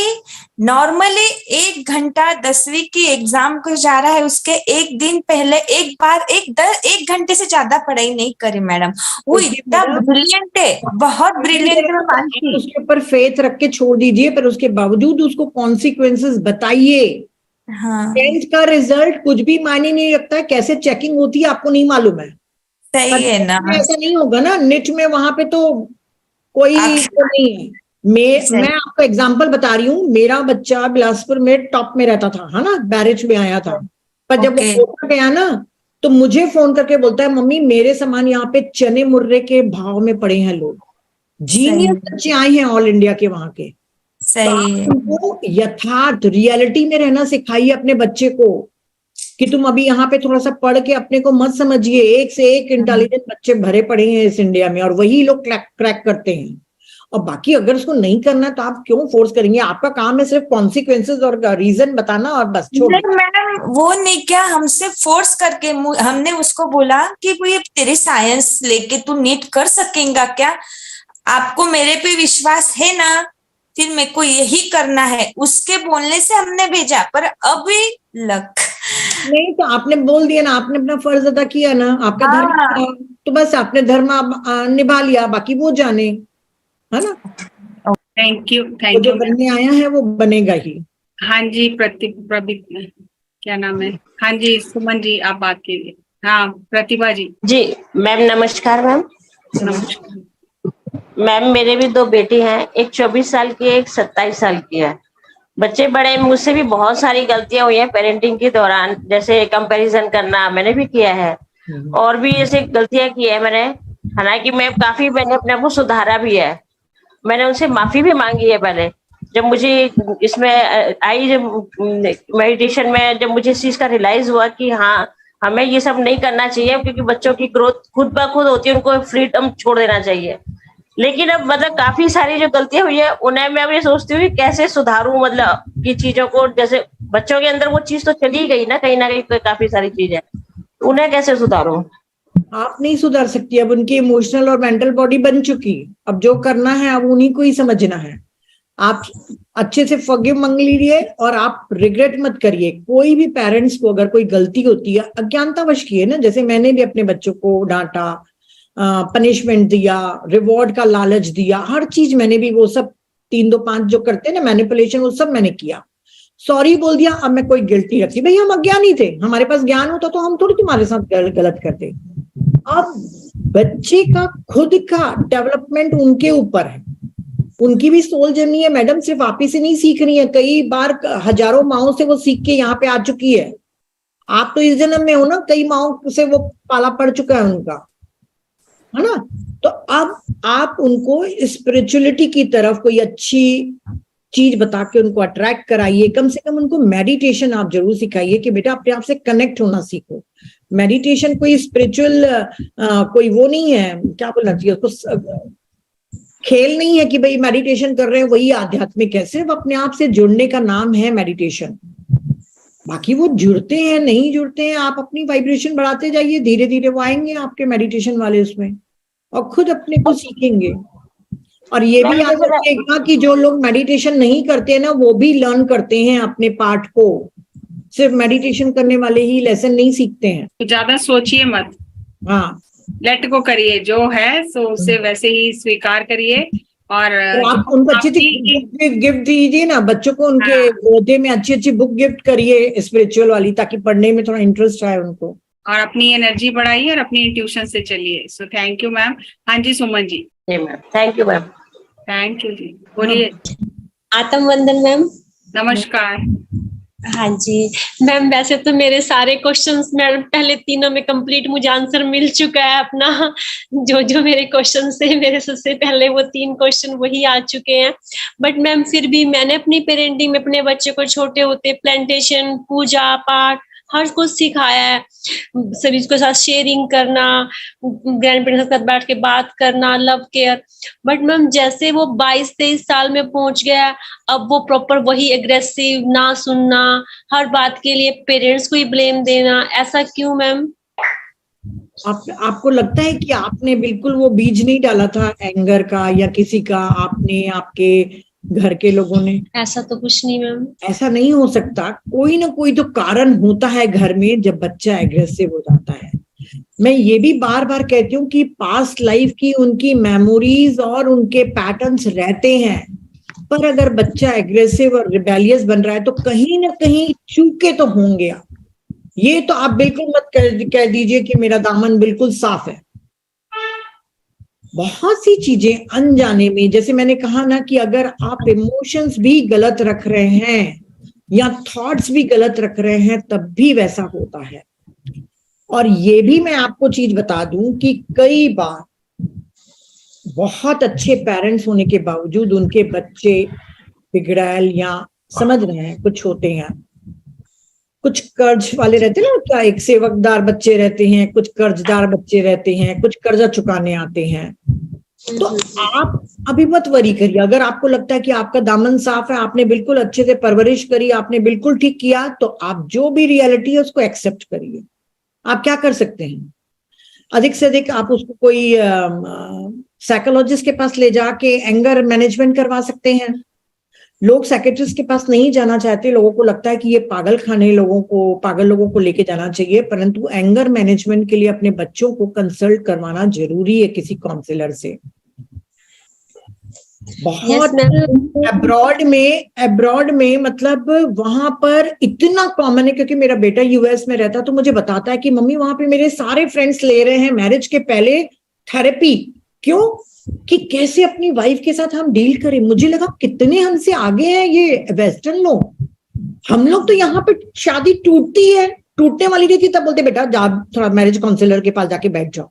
नॉर्मली 1 घंटा 10वीं की एग्जाम को जा रहा है, उसके एक दिन पहले एक घंटे से ज्यादा पढ़ाई नहीं करी मैडम। वो इतना ब्रिलियंट है, बहुत ब्रिलियंट है, मैं मानती हूँ। उसके ऊपर फेथ रख के छोड़ दीजिए, पर उसके बावजूद उसको कॉन्सिक्वेंसेस बताइए। हाँ 10th का रिजल्ट कुछ भी मायने नहीं रखता है, कैसे चेकिंग होती है आपको नहीं मालूम है। सही है ना, ऐसा नहीं होगा ना, निट में वहां पे तो कोई तो नहीं है। मैं आपको एग्जांपल बता रही हूँ, मेरा बच्चा बिलासपुर में टॉप में रहता था, है ना, बैरिज में आया था, पर जब वो ऊपर गया ना तो मुझे फोन करके बोलता है मम्मी मेरे सामान यहाँ पे चने मुर्रे के भाव में पड़े हैं लोग। जीनियस बच्चे आए हैं ऑल इंडिया के वहां के। सही तो यथार्थ रियलिटी में रहना सिखाइए अपने बच्चे को, कि तुम अभी यहाँ पे थोड़ा सा पढ़ के अपने को मत समझिए। एक से एक इंटेलिजेंट बच्चे भरे पड़े हैं इस इंडिया में, और वही लोग क्रैक करते हैं। और बाकी अगर उसको नहीं करना तो आप क्यों फोर्स करेंगे? आपका काम है सिर्फ कॉन्सिक्वेंसेस और रीजन बताना, और बस छोड़। मैडम वो नहीं, क्या हमसे फोर्स करके हमने उसको बोला कि भाई तेरी साइंस लेके तू नीट कर सकेगा क्या? आपको मेरे पे विश्वास है ना? फिर मेरे को यही करना है, उसके बोलने से हमने भेजा, पर अभी लक नहीं तो आपने बोल दिया ना, आपने अपना फर्ज अदा किया ना, आपका धर्म, तो बस आपने धर्म निभा लिया, बाकी वो जाने, है ना। थैंक यू जो बनने आया है वो बनेगा ही। हाँ जी, क्या नाम है? हाँ जी सुमन जी, आप बात कीजिए। हाँ प्रतिभा जी। जी मैम नमस्कार। मैम नमस्कार मैम, मेरे भी 2 बेटी हैं, एक 24 साल की है, एक 27 साल की है। बच्चे बड़े, मुझसे भी बहुत सारी गलतियां हुई हैं पेरेंटिंग के दौरान, जैसे कंपैरिजन करना मैंने भी किया है, और भी ऐसे गलतियां की है मैंने। हालांकि मैंने अपने आप को सुधारा भी है, मैंने उनसे माफी भी मांगी है पहले। जब मुझे इसमें आई, जब मेडिटेशन में जब मुझे इस चीज का रियलाइज हुआ कि हाँ हमें ये सब नहीं करना चाहिए, क्योंकि बच्चों की ग्रोथ खुद ब खुद होती है, उनको फ्रीडम छोड़ देना चाहिए। लेकिन अब मतलब काफी सारी जो गलतियां हुई है उन्हें मैं अब ये सोचती हूँ कि कैसे सुधारूं, मतलब की चीजों को। जैसे बच्चों के अंदर वो चीज तो चली गई ना कहीं काफी सारी चीजें, उन्हें कैसे सुधारूं? आप नहीं सुधार सकती, अब उनकी इमोशनल और मेंटल बॉडी बन चुकी, अब जो करना है अब उन्हीं को ही समझना है। आप अच्छे से फॉरगिव मांग लीजिए और आप रिग्रेट मत करिए। कोई भी पेरेंट्स को अगर कोई गलती होती है, अज्ञानतावश की है ना, जैसे मैंने भी अपने बच्चों को डांटा, पनिशमेंट दिया, रिवॉर्ड का लालच दिया, हर चीज मैंने भी वो सब 3, 2, 5 जो करते हैं ना मैनिपुलेशन, वो सब मैंने किया। सॉरी बोल दिया, अब मैं कोई गिल्ट नहीं रखती। भाई हम अज्ञानी थे, हमारे पास ज्ञान होता तो हम थोड़ी तुम्हारे साथ गलत करते। अब बच्चे का खुद का डेवलपमेंट उनके ऊपर है, उनकी भी सोल जर्नी है मैडम, सिर्फ आप ही से नहीं सीख रही है, कई बार हजारों माओं से वो सीख के यहाँ पे आ चुकी है। आप तो इस जन्म में हो ना, कई माओं से वो पाला पड़ चुका है उनका, है ना। तो अब आप उनको स्पिरिचुअलिटी की तरफ कोई अच्छी चीज बता के उनको अट्रैक्ट कराइए। कम से कम उनको मेडिटेशन आप जरूर सिखाइए कि बेटा अपने आप से कनेक्ट होना सीखो। मेडिटेशन कोई स्पिरिचुअल कोई वो नहीं है, क्या बोलना चाहिए उसको, खेल नहीं है कि भाई मेडिटेशन कर रहे हैं वही आध्यात्मिक है। सिर्फ अपने आप से जुड़ने का नाम है मेडिटेशन। बाकी वो जुड़ते हैं नहीं जुड़ते हैं, आप अपनी वाइब्रेशन बढ़ाते जाइए, धीरे धीरे वो आएंगे आपके मेडिटेशन वाले उसमें और खुद अपने को सीखेंगे। और ये भी याद रखिएगा कि जो लोग मेडिटेशन नहीं करते हैं ना, वो भी लर्न करते हैं अपने पार्ट को। सिर्फ मेडिटेशन करने वाले ही लेसन नहीं सीखते हैं। तो ज्यादा सोचिए मत, हाँ, लेट गो करिए, जो है सो उसे वैसे ही स्वीकार करिए। और तो आप उनको अच्छी गिफ्ट दीजिए ना, बच्चों को उनके गोदे में अच्छी अच्छी बुक गिफ्ट करिए स्पिरिचुअल वाली, ताकि पढ़ने में थोड़ा इंटरेस्ट आए उनको। और अपनी एनर्जी बढ़ाइए और अपनी ट्यूशन से चलिए। So thank you ma'am. हाँ जी Suman ji. Ma'am thank you ma'am. Thank you जी, बोलिए। आत्म वंदन मैम। नमस्कार। हाँ जी मैम, वैसे तो मेरे सारे क्वेश्चंस मैम पहले तीनों में कंप्लीट मुझे आंसर मिल चुका है अपना। जो मेरे क्वेश्चन से मेरे सबसे पहले वो 3 क्वेश्चन वही आ चुके हैं। बट मैम फिर भी मैंने अपनी पेरेंटिंग में अपने बच्चे को छोटे होते प्लांटेशन, पूजा पाठ हर कुछ सिखाया है। सभी के साथ शेयरिंग करना, ग्रैंड पेरेंट्स के साथ बैठ के बात करना, लव केयर। बट मैम जैसे वो 22-23 साल में पहुंच गया, अब वो प्रॉपर वही एग्रेसिव, ना सुनना, हर बात के लिए पेरेंट्स को ही ब्लेम देना, ऐसा क्यों मैम? आपको लगता है कि आपने बिल्कुल वो बीज नहीं डाला था एंगर का या किसी का, आपने आपके घर के लोगों ने? ऐसा तो कुछ नहीं मैम। ऐसा नहीं हो सकता, कोई ना कोई तो कारण होता है घर में जब बच्चा एग्रेसिव हो जाता है। मैं ये भी बार बार कहती हूँ कि पास्ट लाइफ की उनकी मेमोरीज और उनके पैटर्न्स रहते हैं, पर अगर बच्चा एग्रेसिव और रिबेलियस बन रहा है तो कहीं ना कहीं चूके तो होंगे। ये तो आप बिल्कुल मत कह दीजिए कि मेरा दामन बिल्कुल साफ है। बहुत सी चीजें अनजाने में, जैसे मैंने कहा ना कि अगर आप इमोशंस भी गलत रख रहे हैं या थॉट्स भी गलत रख रहे हैं तब भी वैसा होता है। और ये भी मैं आपको चीज बता दूं कि कई बार बहुत अच्छे पेरेंट्स होने के बावजूद उनके बच्चे बिगड़ैल या समझ रहे हैं कुछ होते हैं, कुछ कर्ज वाले रहते हैं ना, क्या एक सेवकदार बच्चे रहते हैं, कुछ कर्जदार बच्चे रहते हैं, कुछ कर्जा चुकाने आते हैं। तो आप अभी मत वरी करिए। अगर आपको लगता है कि आपका दामन साफ है, आपने बिल्कुल अच्छे से परवरिश करी, आपने बिल्कुल ठीक किया, तो आप जो भी रियलिटी है उसको एक्सेप्ट करिए। आप क्या कर सकते हैं, अधिक से अधिक आप उसको कोई साइकोलॉजिस्ट के पास ले जाके एंगर मैनेजमेंट करवा सकते हैं। लोग साइकेट्रिस्ट के पास नहीं जाना चाहते, लोगों को लगता है कि ये पागल खाने पागल लोगों को लेके जाना चाहिए, परंतु एंगर मैनेजमेंट के लिए अपने बच्चों को कंसल्ट करवाना जरूरी है किसी काउंसलर से। बहुत अब्रॉड में मतलब वहां पर इतना कॉमन है, क्योंकि मेरा बेटा यूएस में रहता तो मुझे बताता है कि मम्मी वहां पे मेरे सारे फ्रेंड्स ले रहे हैं मैरिज के पहले थेरेपी। क्यों? कि कैसे अपनी वाइफ के साथ हम डील करें। मुझे लगा कितने हमसे आगे हैं ये वेस्टर्न लोग। हम लोग तो यहाँ पे शादी टूटती है, टूटने वाली रहती तब बोलते बेटा जा थोड़ा मैरिज काउंसलर के पास जाके बैठ जाओ।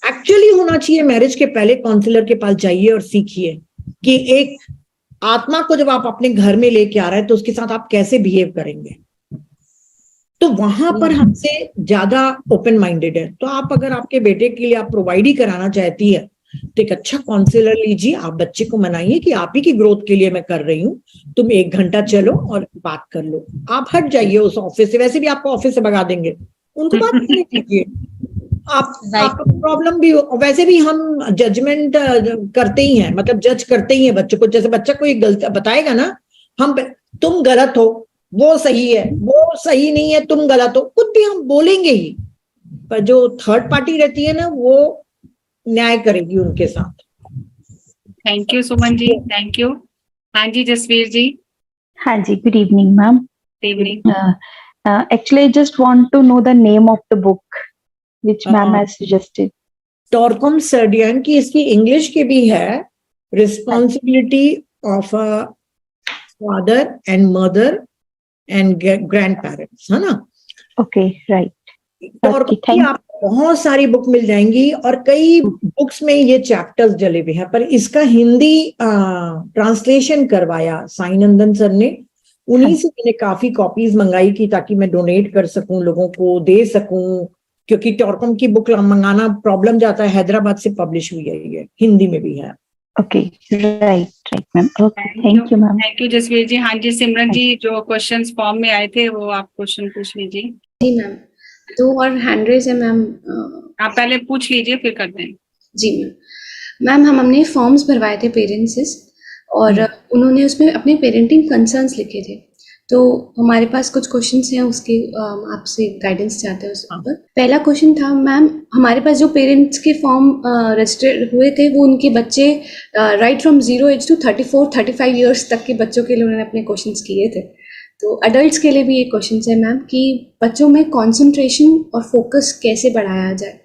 एक्चुअली होना चाहिए मैरिज के पहले काउंसलर के पास जाइए और सीखिए कि एक आत्मा को जब आप अपने घर में लेके आ रहे हैं तो उसके साथ आप कैसे बिहेव करेंगे। तो वहां पर हमसे ज्यादा ओपन माइंडेड है। तो आप अगर आपके बेटे के लिए आप प्रोवाइड ही कराना चाहती है तो एक अच्छा काउंसलर लीजिए। आप बच्चे को मनाइए कि आप ही की ग्रोथ के लिए मैं कर रही हूँ, तुम 1 घंटा चलो और बात कर लो। आप हट जाइए उस ऑफिस से, वैसे भी आपको ऑफिस से भगा देंगे, उनको बात करने दीजिए। आपका प्रॉब्लम भी हो। वैसे भी हम जजमेंट करते ही हैं, मतलब जज करते ही हैं बच्चों को। जैसे बच्चा कोई गलत बताएगा ना, हम तुम गलत हो, वो सही है, वो सही नहीं है, तुम गलत हो, कुछ भी हम बोलेंगे ही। पर जो थर्ड पार्टी रहती है ना, वो न्याय करेगी उनके साथ। Thank you Suman ji, thank you. हाँ जी जसवीर जी। हाँ जी, good evening, ma'am. Good evening. Actually, I just want to know the name of the book which ma'am has suggested. टॉर्कम सर्डियन की, इसकी इंग्लिश की भी है, responsibility of a father and mother and grand parents, है ना? Okay, right. टॉर्कम की आपको बहुत सारी बुक मिल जाएंगी और कई बुक्स में ये चैप्टर्स डले हुए हैं, पर इसका हिंदी ट्रांसलेशन करवाया साईनंदन सर ने। उन्हीं से मैंने काफी कॉपीज मंगाई की ताकि मैं डोनेट कर सकूं, लोगों को दे सकूं, क्योंकि टॉर्कम की बुक मंगाना प्रॉब्लम जाता है। हैदराबाद से पब्लिश हुई है, ये हिंदी में भी है। Okay, right, ma'am. Okay, thank you, ma'am. Thank you Jasvir ji. हाँ जी सिमरन जी, जो क्वेश्चंस फॉर्म में आए थे वो आप क्वेश्चन पूछ लीजिए। जी मैम, 2 और हैंड रेज है मैम। आप पहले पूछ लीजिए फिर करते हैं। जी मैम, हमने फॉर्म्स भरवाए थे पेरेंट्स से, और उन्होंने उसमें अपने पेरेंटिंग कंसर्न्स लिखे थे। तो हमारे पास कुछ क्वेश्चंस हैं, उसके आपसे गाइडेंस चाहते हैं उस पर। पहला क्वेश्चन था मैम, हमारे पास जो पेरेंट्स के फॉर्म रजिस्टर्ड हुए थे, वो उनके बच्चे right from 0 age to 34-35 years तक के बच्चों के लिए उन्होंने अपने क्वेश्चंस किए थे। तो अडल्ट्स के लिए भी ये क्वेश्चन है मैम कि बच्चों में कंसंट्रेशन और फोकस कैसे बढ़ाया जाए।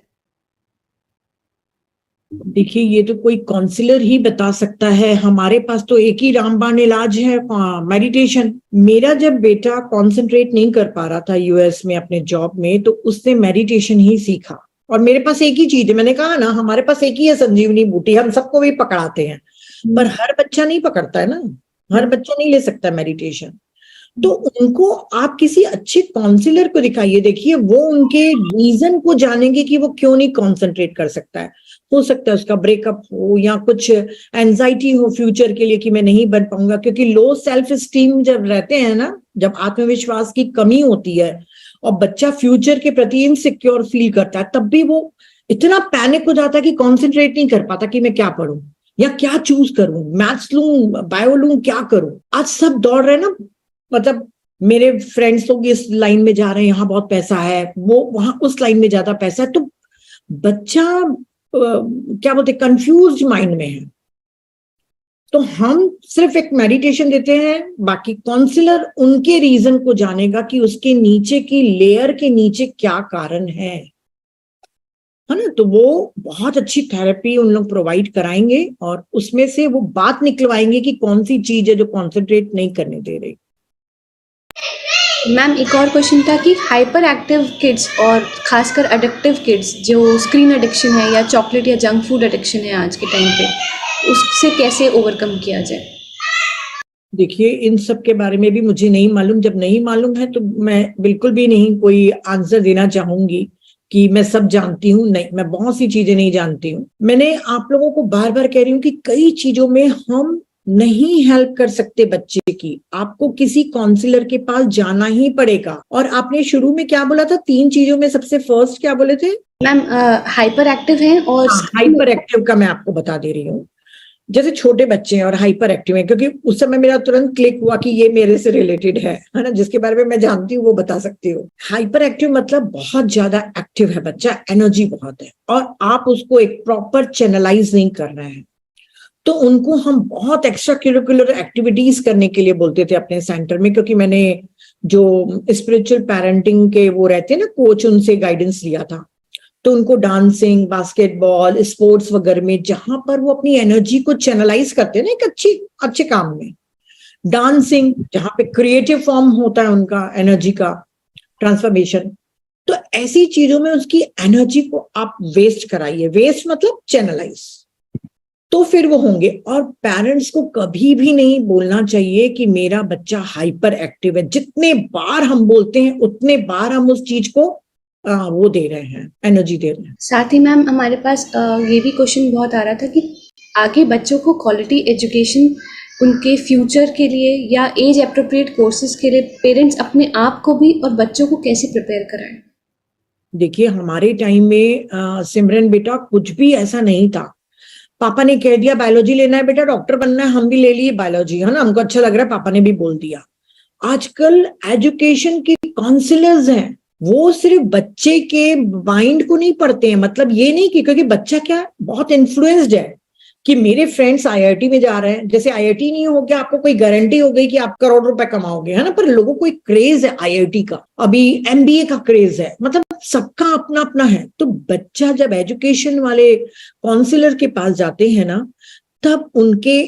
देखिए, ये तो कोई काउंसलर ही बता सकता है। हमारे पास तो एक ही रामबाण इलाज है, मेडिटेशन। मेरा जब बेटा कंसंट्रेट नहीं कर पा रहा था यूएस में अपने जॉब में, तो उसने मेडिटेशन ही सीखा। और मेरे पास एक ही चीज है, मैंने कहा ना, हमारे पास एक ही है संजीवनी बूटी, हम सबको भी पकड़ाते हैं, पर हर बच्चा नहीं पकड़ता है ना, हर बच्चा नहीं ले सकता मेडिटेशन। तो उनको आप किसी अच्छे काउंसलर को दिखाइए, देखिए वो उनके रीजन को जानेंगे कि वो क्यों नहीं कंसंट्रेट कर सकता है। हो सकता है उसका ब्रेकअप हो या कुछ एंजाइटी हो फ्यूचर के लिए कि मैं नहीं बन पाऊंगा, क्योंकि लो सेल्फ स्टीम जब रहते हैं ना, जब आत्मविश्वास की कमी होती है और बच्चा फ्यूचर के प्रति इनसिक्योर फील करता है, तब भी वो इतना पैनिक हो जाता है कि कॉन्सेंट्रेट नहीं कर पाता कि मैं क्या पढ़ूं या क्या चूज करूं, मैथ्स लूं, बायो लूं, क्या करूं। आज सब दौड़ रहे हैं ना, मतलब मेरे फ्रेंड्स लोग इस लाइन में जा रहे हैं, यहाँ बहुत पैसा है, वो वहां उस लाइन में ज्यादा पैसा है, तो बच्चा क्या बोलते कंफ्यूज माइंड में है। तो हम सिर्फ एक मेडिटेशन देते हैं, बाकी काउंसलर उनके रीजन को जानेगा कि उसके नीचे की लेयर के नीचे क्या कारण है ना। तो वो बहुत अच्छी थेरेपी उन लोग प्रोवाइड कराएंगे और उसमें से वो बात निकलवाएंगे कि कौन सी चीज है जो कॉन्सेंट्रेट नहीं करने दे रही। मैम, एक और क्वेश्चन था कि हाइपर एक्टिव किड्स और खासकर एडिक्टिव किड्स, जो स्क्रीन एडिक्शन है या चॉकलेट या जंक फूड एडिक्शन है आज के टाइम पे, उससे कैसे ओवरकम किया जाए। देखिए, इन सब के बारे में भी मुझे नहीं मालूम। जब नहीं मालूम है तो मैं बिल्कुल भी नहीं कोई आंसर देना चाहूंगी कि मैं सब जानती हूँ। नहीं, मैं बहुत सी चीजें नहीं जानती हूँ। मैंने आप लोगों को बार बार कह रही हूँ कि कई चीजों में हम नहीं हेल्प कर सकते बच्चे की, आपको किसी काउंसलर के पास जाना ही पड़ेगा। और आपने शुरू में क्या बोला था, 3 चीजों में सबसे फर्स्ट क्या बोले थे मैम? हाइपर एक्टिव है और हाइपर एक्टिव का मैं आपको बता दे रही हूँ। जैसे छोटे बच्चे हैं और हाइपर एक्टिव हैं, क्योंकि उस समय मेरा तुरंत क्लिक हुआ कि ये मेरे से रिलेटेड है ना, जिसके बारे में मैं जानती हूँ वो बता सकती हूँ। हाइपर एक्टिव मतलब बहुत ज्यादा एक्टिव है बच्चा, एनर्जी बहुत है, और आप उसको एक प्रॉपर चैनलाइज नहीं कर रहे हैं। तो उनको हम बहुत एक्स्ट्रा करिकुलर एक्टिविटीज करने के लिए बोलते थे अपने सेंटर में, क्योंकि मैंने जो स्पिरिचुअल पेरेंटिंग के वो रहते हैं ना कोच, उनसे गाइडेंस लिया था। तो उनको डांसिंग, बास्केटबॉल, स्पोर्ट्स वगैरह में जहां पर वो अपनी एनर्जी को चैनलाइज करते हैं ना एक अच्छे काम में, डांसिंग जहां पे क्रिएटिव फॉर्म होता है उनका एनर्जी का ट्रांसफॉर्मेशन, तो ऐसी चीजों में उसकी एनर्जी को आप वेस्ट कराइए। वेस्ट मतलब चैनलाइज, तो फिर वो होंगे। और पेरेंट्स को कभी भी नहीं बोलना चाहिए कि मेरा बच्चा हाइपर एक्टिव है। जितने बार हम बोलते हैं उतने बार हम उस चीज को वो दे रहे हैं, एनर्जी दे रहे हैं। साथ ही मैम, हमारे पास ये भी क्वेश्चन बहुत आ रहा था कि आगे बच्चों को क्वालिटी एजुकेशन उनके फ्यूचर के लिए या एज अप्रोप्रिएट कोर्सेज के लिए पेरेंट्स अपने आप को भी और बच्चों को कैसे प्रिपेयर कराएं। देखिए हमारे टाइम में सिमरन बेटा कुछ भी ऐसा नहीं था। पापा ने कह दिया बायोलॉजी लेना है बेटा, डॉक्टर बनना है, हम भी ले लिए बायोलॉजी, है ना, हमको अच्छा लग रहा है, पापा ने भी बोल दिया। आजकल एजुकेशन के काउंसलर्स हैं, वो सिर्फ बच्चे के माइंड को नहीं पढ़ते हैं। मतलब ये नहीं कि क्योंकि बच्चा क्या बहुत इन्फ्लुएंस्ड है कि मेरे फ्रेंड्स आईआईटी में जा रहे हैं, जैसे आईआईटी नहीं हो गया आपको कोई गारंटी हो गई कि आप करोड़ रुपए कमाओगे, है ना, पर लोगों को एक क्रेज है आईआईटी का, अभी एमबीए का क्रेज है, मतलब सबका अपना अपना है। तो बच्चा जब एजुकेशन वाले काउंसलर के पास जाते हैं ना, तब उनके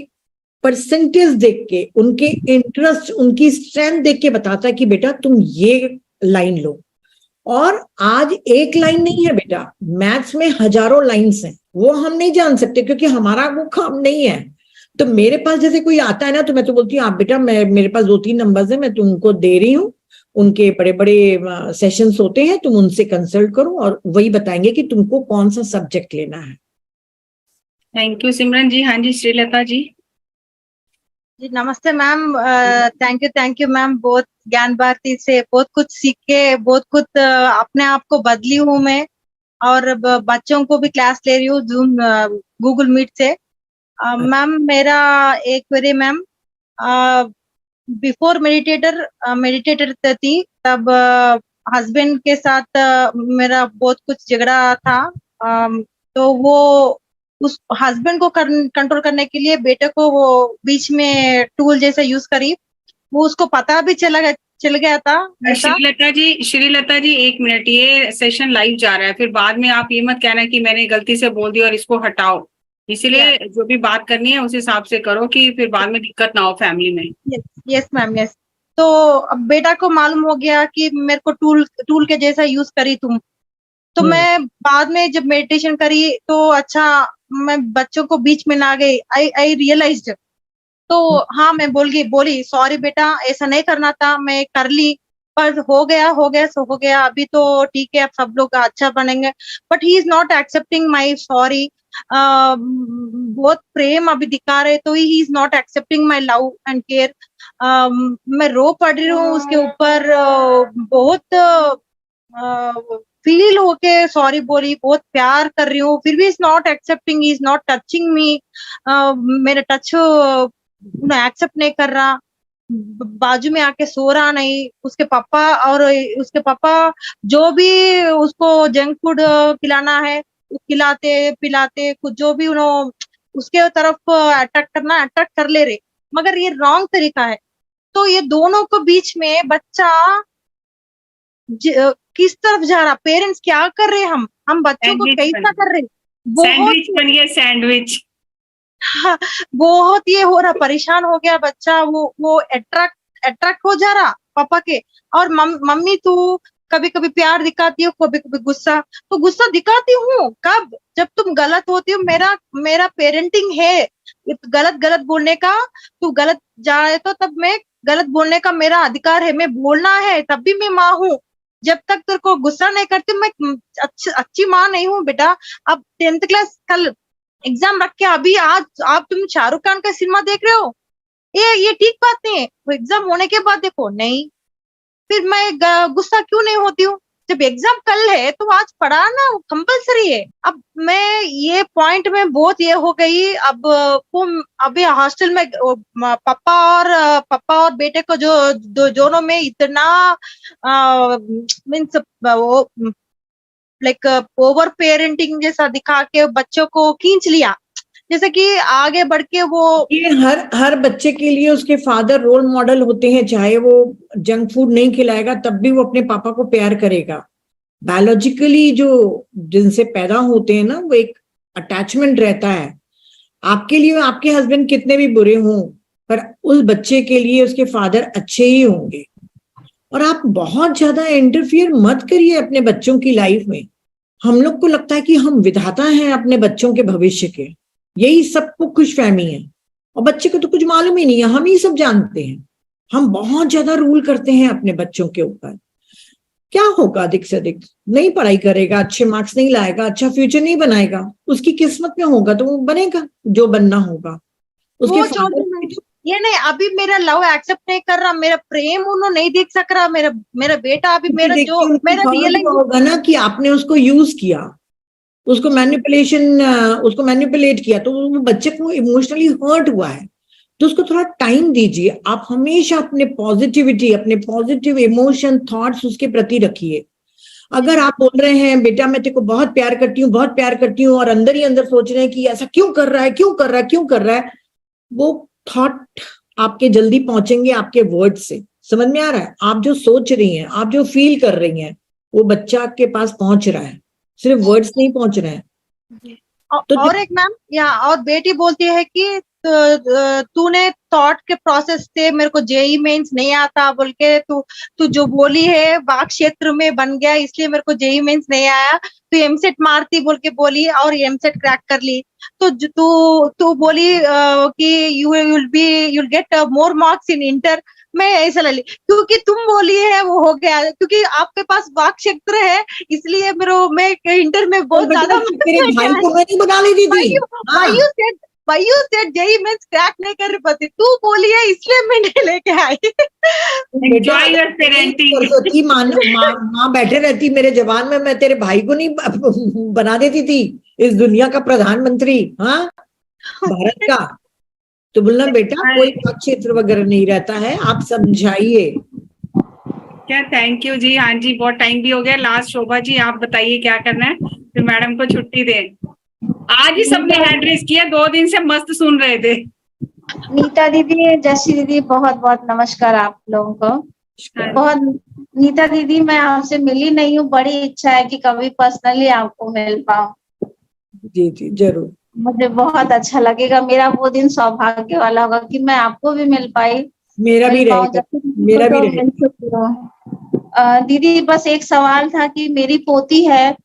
परसेंटेज देख के, उनके इंटरेस्ट, उनकी स्ट्रेंथ देख के बताता है कि बेटा तुम ये लाइन लो। और आज एक लाइन नहीं है बेटा, मैथ्स में हजारों लाइंस हैं, वो हम नहीं जान सकते क्योंकि हमारा वो काम नहीं है। तो मेरे पास जैसे कोई आता है ना, तो मैं तो बोलती हूँ आप बेटा, मेरे पास 2-3 नंबर्स हैं, मैं तुमको दे रही हूँ, उनके बड़े बड़े सेशंस होते हैं, तुम उनसे कंसल्ट करो और वही बताएंगे कि तुमको कौन सा सब्जेक्ट लेना है। थैंक यू सिमरन जी। हाँ जी श्रीलता जी। जी नमस्ते मैम, थैंक यू मैम, बहुत ज्ञान भारती से बहुत कुछ सीख के बहुत कुछ अपने आप को बदली हूँ मैं, और बच्चों को भी क्लास ले रही हूँ जूम गूगल मीट से। मैम मेरा एक क्वेरी मैम, बिफोर मेडिटेटर थी, तब हस्बैंड के साथ मेरा बहुत कुछ झगड़ा था, तो वो उस हस्बैंड को कंट्रोल करने के लिए बेटे को वो बीच में टूल जैसा यूज करी, वो उसको पता भी चल गया था ऐसा। श्रीलता जी 1 मिनट, ये सेशन लाइव जा रहा है, फिर बाद में आप ये मत कहना कि मैंने गलती से बोल दिया और इसको हटाओ, इसीलिए जो भी बात करनी है उस हिसाब से करो कि फिर बाद में दिक्कत ना हो फैमिली में। Yes ma'am, yes. तो अब बेटा को मालूम हो गया कि मेरे को टूल के जैसा यूज करी तुम, तो मैं बाद में जब मेडिटेशन करी तो अच्छा, मैं बच्चों को बीच में ना गई, आई रियलाइज्ड। तो हाँ मैं बोली सॉरी बेटा, ऐसा नहीं करना था, मैं कर ली, पर हो गया सो हो गया, अभी तो ठीक है, अब सब लोग अच्छा बनेंगे। But he is not accepting my sorry. बहुत प्रेम अभी दिखा रहे, तो he is not accepting my love and care. मैं रो पड़ रही हूँ उसके ऊपर, बहुत फील होके सॉरी बोली, बहुत प्यार कर रही हूँ, फिर भी is not accepting, is not touching मी, मेरा टच एक्सेप्ट नहीं कर रहा, बाजू में आके सो रहा नहीं। उसके पापा जो भी उसको जंक फूड खिलाना है खिलाते पिलाते, कुछ जो भी उन्होंने उसके तरफ अट्रैक्ट कर ले रहे, मगर ये रॉन्ग तरीका है। तो ये दोनों को बीच में बच्चा किस तरफ जा रहा, पेरेंट्स क्या कर रहे, हम बच्चों को कैसा कर रहे, सैंडविच बन गया सैंडविच। हाँ, बहुत ये हो रहा, परेशान हो गया बच्चा, वो अट्रैक्ट हो जा रहा पापा के। और मम्मी तू कभी कभी प्यार दिखाती हो, कभी कभी गुस्सा, तो गुस्सा दिखाती हूँ कब, जब तुम गलत होती हो। मेरा पेरेंटिंग है गलत बोलने का, तू गलत जाए तो तब मैं गलत बोलने का मेरा अधिकार है, मैं बोलना है, तब भी मैं माँ हूँ। जब तक तेरे को गुस्सा नहीं करती मैं अच्छी माँ नहीं हूँ बेटा। अब 10th क्लास कल एग्जाम रख के अभी आज आप तुम शाहरुख खान का सिनेमा देख रहे हो, ये ठीक बात नहीं है। वो एग्जाम होने के बाद देखो, नहीं फिर मैं गुस्सा क्यों नहीं होती हूँ, जब एग्जाम कल है तो आज पढ़ाना कंपलसरी है। अब मैं ये पॉइंट में बहुत ये हो गई, अब वो अभी हॉस्टल में पापा और बेटे को जो दोनों में इतना मीन्स वो लाइक ओवर पेरेंटिंग जैसा दिखा के बच्चों को खींच लिया, जैसे कि आगे बढ़ के वो ये हर बच्चे के लिए उसके फादर रोल मॉडल होते हैं। चाहे वो जंक फूड नहीं खिलाएगा तब भी वो अपने पापा को प्यार करेगा। बायोलॉजिकली जो जिनसे पैदा होते हैं ना, वो एक अटैचमेंट रहता है। आपके लिए आपके हस्बैंड कितने भी बुरे हों, पर उस बच्चे के लिए उसके फादर अच्छे ही होंगे। और आप बहुत ज्यादा इंटरफियर मत करिए अपने बच्चों की लाइफ में। हम लोग को लगता है कि हम विधाता हैं अपने बच्चों के भविष्य के, यही सबको खुशफहमी है, और बच्चे को तो कुछ मालूम ही नहीं है, हम ही सब जानते हैं। हम बहुत ज्यादा रूल करते हैं अपने बच्चों के ऊपर। क्या होगा, अधिक से अधिक नहीं पढ़ाई करेगा, अच्छे मार्क्स नहीं लाएगा, अच्छा फ्यूचर नहीं बनाएगा, उसकी किस्मत में होगा तो वो बनेगा जो बनना होगा। उसके ये नहीं, अभी मेरा लव एक्सेप्ट नहीं कर रहा, मेरा प्रेम उन्होंने नहीं देख सक रहा, मेरा बेटा अभी मेरा जो मेरा रियलाइज होगा ना कि आपने उसको यूज किया, उसको मैनिपुलेट किया, तो वो बच्चे को इमोशनली हर्ट हुआ है। तो उसको थोड़ा टाइम दीजिए। आप हमेशा अपने पॉजिटिविटी, अपने पॉजिटिव इमोशन, थॉट्स उसके प्रति रखिए। अगर आप बोल रहे हैं बेटा मैं तेरे को बहुत प्यार करती हूँ, बहुत प्यार करती हूँ, और अंदर ही अंदर सोच रहे हैं कि ऐसा क्यों कर रहा है, क्यों कर रहा है, क्यों कर रहा है, वो थॉट आपके जल्दी पहुंचेंगे आपके वर्ड से। समझ में आ रहा है? आप जो सोच रही हैं, आप जो फील कर रही हैं, वो बच्चा के पास पहुंच रहा है, सिर्फ वर्ड्स नहीं पहुंच रहे हैं। तो और एक मैम, या और बेटी बोलती है कि तूने थॉट के प्रोसेस से मेरे को जेई मेंस नहीं आता बोल के, तू जो बोली है वाक क्षेत्र में बन गया, इसलिए मेरे को जेई मेंस नहीं आया, तू एमसेट मारती बोल के बोली और एमसेट क्रैक कर ली। तो तू बोली कि you'll get more marks in inter. मैं ऐसा ले ली क्योंकि तुम बोली है वो हो गया, क्योंकि आपके पास वाक क्षेत्र है, इसलिए मैं इंटर में बहुत ज्यादा मेरे भाई को मैं नहीं बना लेती थी। Why you said JEE mains crack नहीं कर पाती, तू बोली है इसलिए मैं नहीं लेके आई। Enjoy your parenting. सरस्वती माँ बैठे रहती मेरे जवान में, मैं तेरे भाई को नहीं बना देती थी इस दुनिया का प्रधानमंत्री, हाँ, भारत का। तो बोलना बेटा कोई क्षेत्र वगैरह नहीं रहता है, आप समझाइए। क्या, थैंक यू जी। हाँ जी, बहुत टाइम भी हो गया। लास्ट शोभा जी आप बताइए क्या करना है, फिर मैडम को छुट्टी दें। आज ही सबने हैंड रेस किया, 2 दिन से मस्त सुन रहे थे। नीता दीदी, जैसी दीदी, बहुत बहुत नमस्कार आप लोगों को। बहुत नीता दीदी, मैं आपसे मिली नहीं हूँ, बड़ी इच्छा है कि कभी पर्सनली आपको मिल पाऊँ। जी जी जरूर, मुझे बहुत अच्छा लगेगा, मेरा वो दिन सौभाग्य वाला होगा कि मैं आपको भी मिल पाई। मेरा भी रहेगा। दीदी बस एक सवाल था कि मेरी पोती है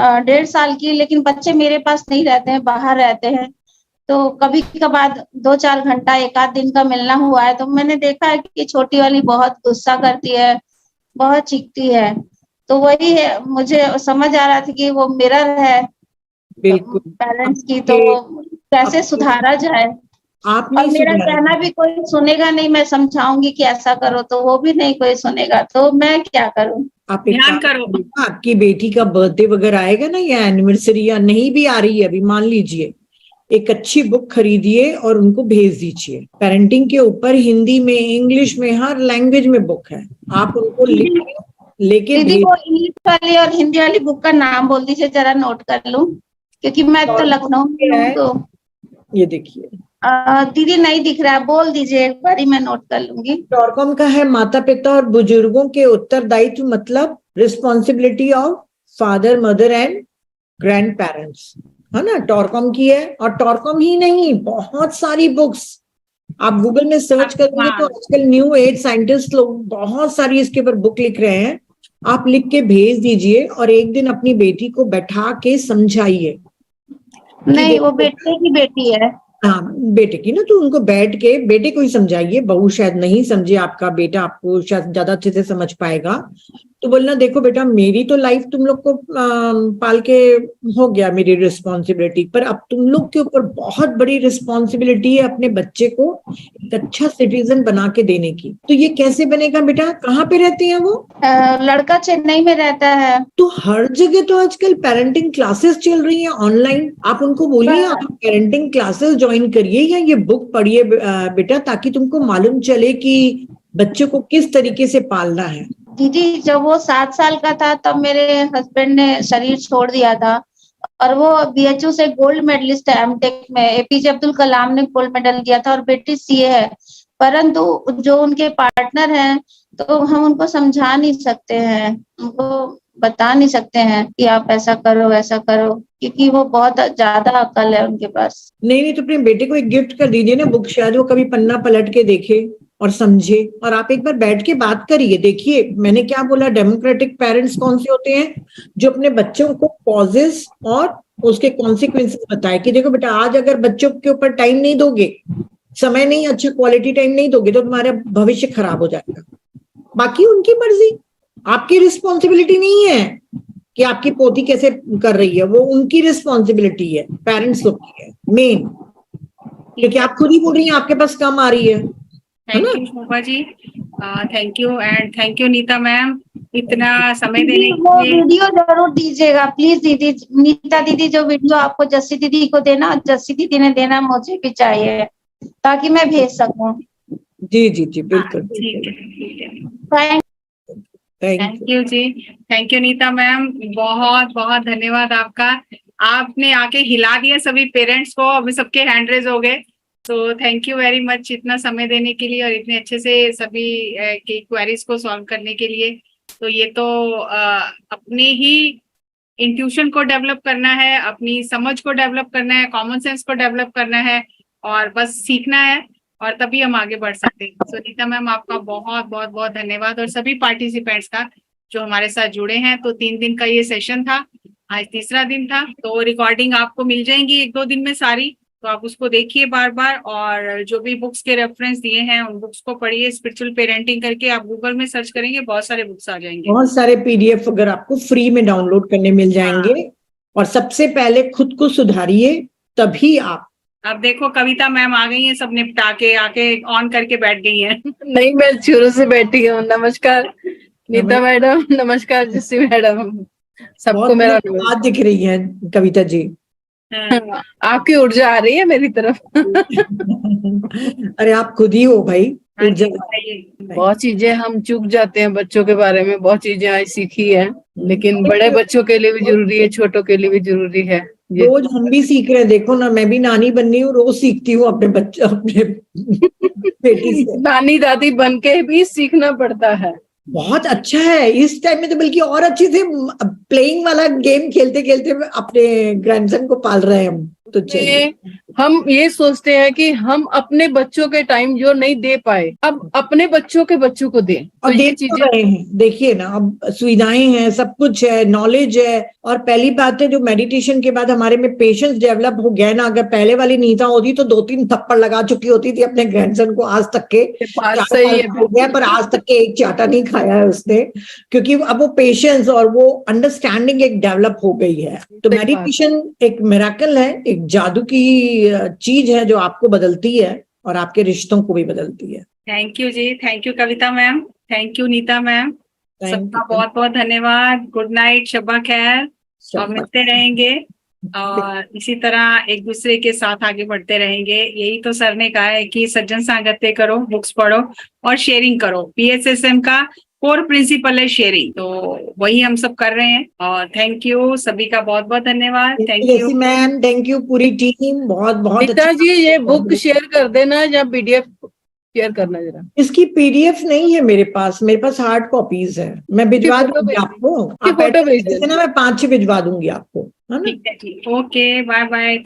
1.5 साल की, लेकिन बच्चे मेरे पास नहीं रहते हैं, बाहर रहते हैं। तो कभी कभार 2-4 घंटा 1 आध दिन का मिलना हुआ है, तो मैंने देखा है कि छोटी वाली बहुत गुस्सा करती है, बहुत चीखती है। तो वही है, मुझे समझ आ रहा था कि वो मिरर है बिल्कुल पेरेंट्स की, तो कैसे सुधारा जाए। आप और मेरा कहना भी कोई सुनेगा नहीं, मैं समझाऊंगी कि ऐसा करो तो वो भी नहीं कोई सुनेगा, तो मैं क्या करूं। आप ध्यान करो, आपकी बेटी का बर्थडे वगैरह आएगा ना, या एनिवर्सरी, या नहीं भी आ रही है अभी, मान लीजिए, एक अच्छी बुक खरीदिए और उनको भेज दीजिए। पेरेंटिंग के ऊपर हिंदी में, इंग्लिश में, हर लैंग्वेज में बुक है, आप उनको लेके दीदी को इंग्लिश वाली और हिंदी वाली बुक का नाम बोल दीजिए, जरा नोट कर लूं, क्योंकि मैं तो लखनऊ में हूँ। तो ये देखिए दीदी नहीं दिख रहा है, बोल दीजिए एक बारी, मैं नोट कर लूंगी। टॉरकॉम का है माता पिता और बुजुर्गों के उत्तरदायित्व, मतलब responsibility of father, mother and grand parents, है ना, टॉरकॉम की है। और टॉरकॉम ही नहीं, बहुत सारी बुक्स आप गूगल में सर्च करेंगे तो आजकल न्यू एज साइंटिस्ट लोग बहुत सारी इसके ऊपर बुक लिख रहे हैं। आप लिख के भेज दीजिए और एक दिन अपनी बेटी को बैठा के समझाइए। नहीं, वो बेटे की बेटी है। हाँ, बेटे की ना, तो उनको बैठ के बेटे को ही समझाइए। बहू शायद नहीं समझे, आपका बेटा आपको शायद ज्यादा अच्छे से समझ पाएगा। तो बोलना देखो बेटा, मेरी तो लाइफ तुम लोग को पाल के हो गया, मेरी रिस्पॉन्सिबिलिटी, पर अब तुम लोग के ऊपर बहुत बड़ी रिस्पॉन्सिबिलिटी है अपने बच्चे को एक अच्छा सिटीजन बना के देने की। तो ये कैसे बनेगा बेटा? कहाँ पे रहते हैं वो? लड़का चेन्नई में रहता है। तो हर जगह तो आजकल पेरेंटिंग क्लासेस चल रही है ऑनलाइन, आप उनको बोलिए आप पेरेंटिंग क्लासेस ज्वाइन करिए या ये बुक पढ़िए बेटा, ताकि तुमको मालूम चले कि बच्चे को किस तरीके से पालना है। दीदी जब वो 7 साल का था तब मेरे हस्बैंड ने शरीर छोड़ दिया था, और वो बीएचयू से गोल्ड मेडलिस्ट है एमटेक में, एपीजे अब्दुल कलाम ने गोल्ड मेडल दिया था, और बेटी सीए है। परंतु जो उनके पार्टनर हैं, तो हम उनको समझा नहीं सकते हैं, उनको बता नहीं सकते हैं कि आप ऐसा करो वैसा करो, क्योंकि वो बहुत ज्यादा अकल है उनके पास। नहीं, तो अपने बेटे को एक गिफ्ट कर दीजिए ना बुक, शायद वो कभी पन्ना पलट के देखे और समझे, और आप एक बार बैठ के बात करिए। देखिए मैंने क्या बोला, डेमोक्रेटिक पेरेंट्स कौन से होते हैं? जो अपने बच्चों को कॉजेस और उसके कॉन्सिक्वेंसेस बताए कि देखो बेटा, आज अगर बच्चों के ऊपर टाइम नहीं दोगे, समय नहीं, अच्छा क्वालिटी टाइम नहीं दोगे, तो तुम्हारा भविष्य खराब हो जाएगा। बाकी उनकी मर्जी, आपकी रिस्पॉन्सिबिलिटी नहीं है कि आपकी पोती कैसे कर रही है, वो उनकी रिस्पॉन्सिबिलिटी है, पेरेंट्स लोग की है मेन। क्योंकि आप खुद ही बोल रही हैं आपके पास कम आ रही है thank you Shobha ji, thank you and thank you Nita ma'am, इतना समय दीदी देने वो के लिए। वीडियो जरूर दीजिएगा प्लीज दीदी। नीता दीदी जो वीडियो आपको जस्सी दीदी को देना, जस्सी दीदी ने देना, मुझे भी चाहिए ताकि मैं भेज सकूं। जी जी जी बिल्कुल। ठीक है ठीक है, थैंक थैंक थैंक यू जी, थैंक यू नीता मैम, बहुत बहुत धन्यवाद आपका। आपने आके हिला दिया सभी पेरेंट्स को, अभी सबके हैंड रेज हो गए, तो थैंक यू वेरी मच इतना समय देने के लिए और इतने अच्छे से सभी की क्वेरीज को सॉल्व करने के लिए। तो ये तो अपने ही इंट्यूशन को डेवलप करना है, अपनी समझ को डेवलप करना है, कॉमन सेंस को डेवलप करना है और बस सीखना है और तभी हम आगे बढ़ सकते हैं। सो नीता मैम आपका बहुत बहुत बहुत धन्यवाद और सभी पार्टिसिपेंट्स का जो हमारे साथ जुड़े हैं। तो 3 दिन का ये सेशन था, आज तीसरा दिन था, तो रिकॉर्डिंग आपको मिल जाएंगी 1-2 दिन में सारी, तो आप उसको देखिए बार बार और जो भी बुक्स के रेफरेंस दिए हैं उन बुक्स को पढ़िए। स्पिरिचुअल पेरेंटिंग करके आप गूगल में सर्च करेंगे, बहुत सारे बुक्स आ जाएंगे, बहुत सारे पीडीएफ अगर आपको फ्री में डाउनलोड करने मिल जाएंगे। और सबसे पहले खुद को सुधारिए, तभी आप। अब देखो कविता मैम आ गई हैं, सब निपटा के आके ऑन करके बैठ गई हैं। नहीं, मैं शुरू से बैठी हूँ। नमस्कार नीता मैडम, नमस्कार जस्सी मैडम, सबको मेरा बात दिख रही है कविता जी। आपकी ऊर्जा आ रही है मेरी तरफ। अरे आप खुद ही हो भाई ऊर्जा। बहुत चीजें हम चूक जाते हैं बच्चों के बारे में, बहुत चीजें आज सीखी है, लेकिन बड़े बच्चों के लिए भी जरूरी है, छोटों के लिए भी जरूरी है। रोज हम भी सीख रहे हैं, देखो ना, मैं भी नानी बननी हूँ, रोज सीखती हूँ अपने बच्चे, अपने बेटी से। नानी दादी बन के भी सीखना पड़ता है। बहुत अच्छा है, इस टाइम में तो बल्कि और अच्छे से प्लेइंग वाला गेम खेलते खेलते अपने ग्रैंडसन को पाल रहे हैं हम। तो चलिए, हम ये सोचते हैं कि हम अपने बच्चों के टाइम जो नहीं दे पाए, अब अपने बच्चों के बच्चों को दें। और तो ये देख तो चीजें रहे हैं, देखिए ना, अब सुविधाएं हैं, सब कुछ है, नॉलेज है। और पहली बात है, जो मेडिटेशन के बाद हमारे में पेशेंस डेवलप हो गया ना, अगर पहले वाली नीता होती तो 2-3 थप्पड़ लगा चुकी होती थी अपने ग्रैंडसन को। आज तक के सही हो गया, पर आज तक के एक चाटा नहीं खाया है उसने, क्योंकि अब वो पेशेंस और वो अंडरस्टैंडिंग एक डेवलप हो गई है। तो मेडिटेशन एक मिरेकल है, एक जादू की चीज है जो आपको बदलती है और आपके रिश्तों को भी बदलती है। थैंक यू जी, thank you Kavita ma'am, thank you Nita ma'am, सबका बहुत बहुत धन्यवाद। गुड नाइट, शब्बा खैर, और मिलते रहेंगे और इसी तरह एक दूसरे के साथ आगे बढ़ते रहेंगे। यही तो सर ने कहा है कि सज्जन संगतें करो, बुक्स पढ़ो और शेयरिंग करो। PSSM का कोर प्रिंसिपल है शेयरिंग, तो वही हम सब कर रहे हैं। और थैंक यू सभी का, बहुत बहुत धन्यवाद। Thank you ma'am, thank you पूरी टीम, बहुत बहुत नीता जी, ये बुक शेयर कर देना या PDF शेयर करना जरा। इसकी PDF नहीं है मेरे पास हार्ड कॉपीज है, मैं भिजवा दूंगी आपको। आप फोटो भेज देना, मैं 5-6 भिजवा दूंगी आपको, है ना? ठीक है, ठीक, ओके, बाय बाय।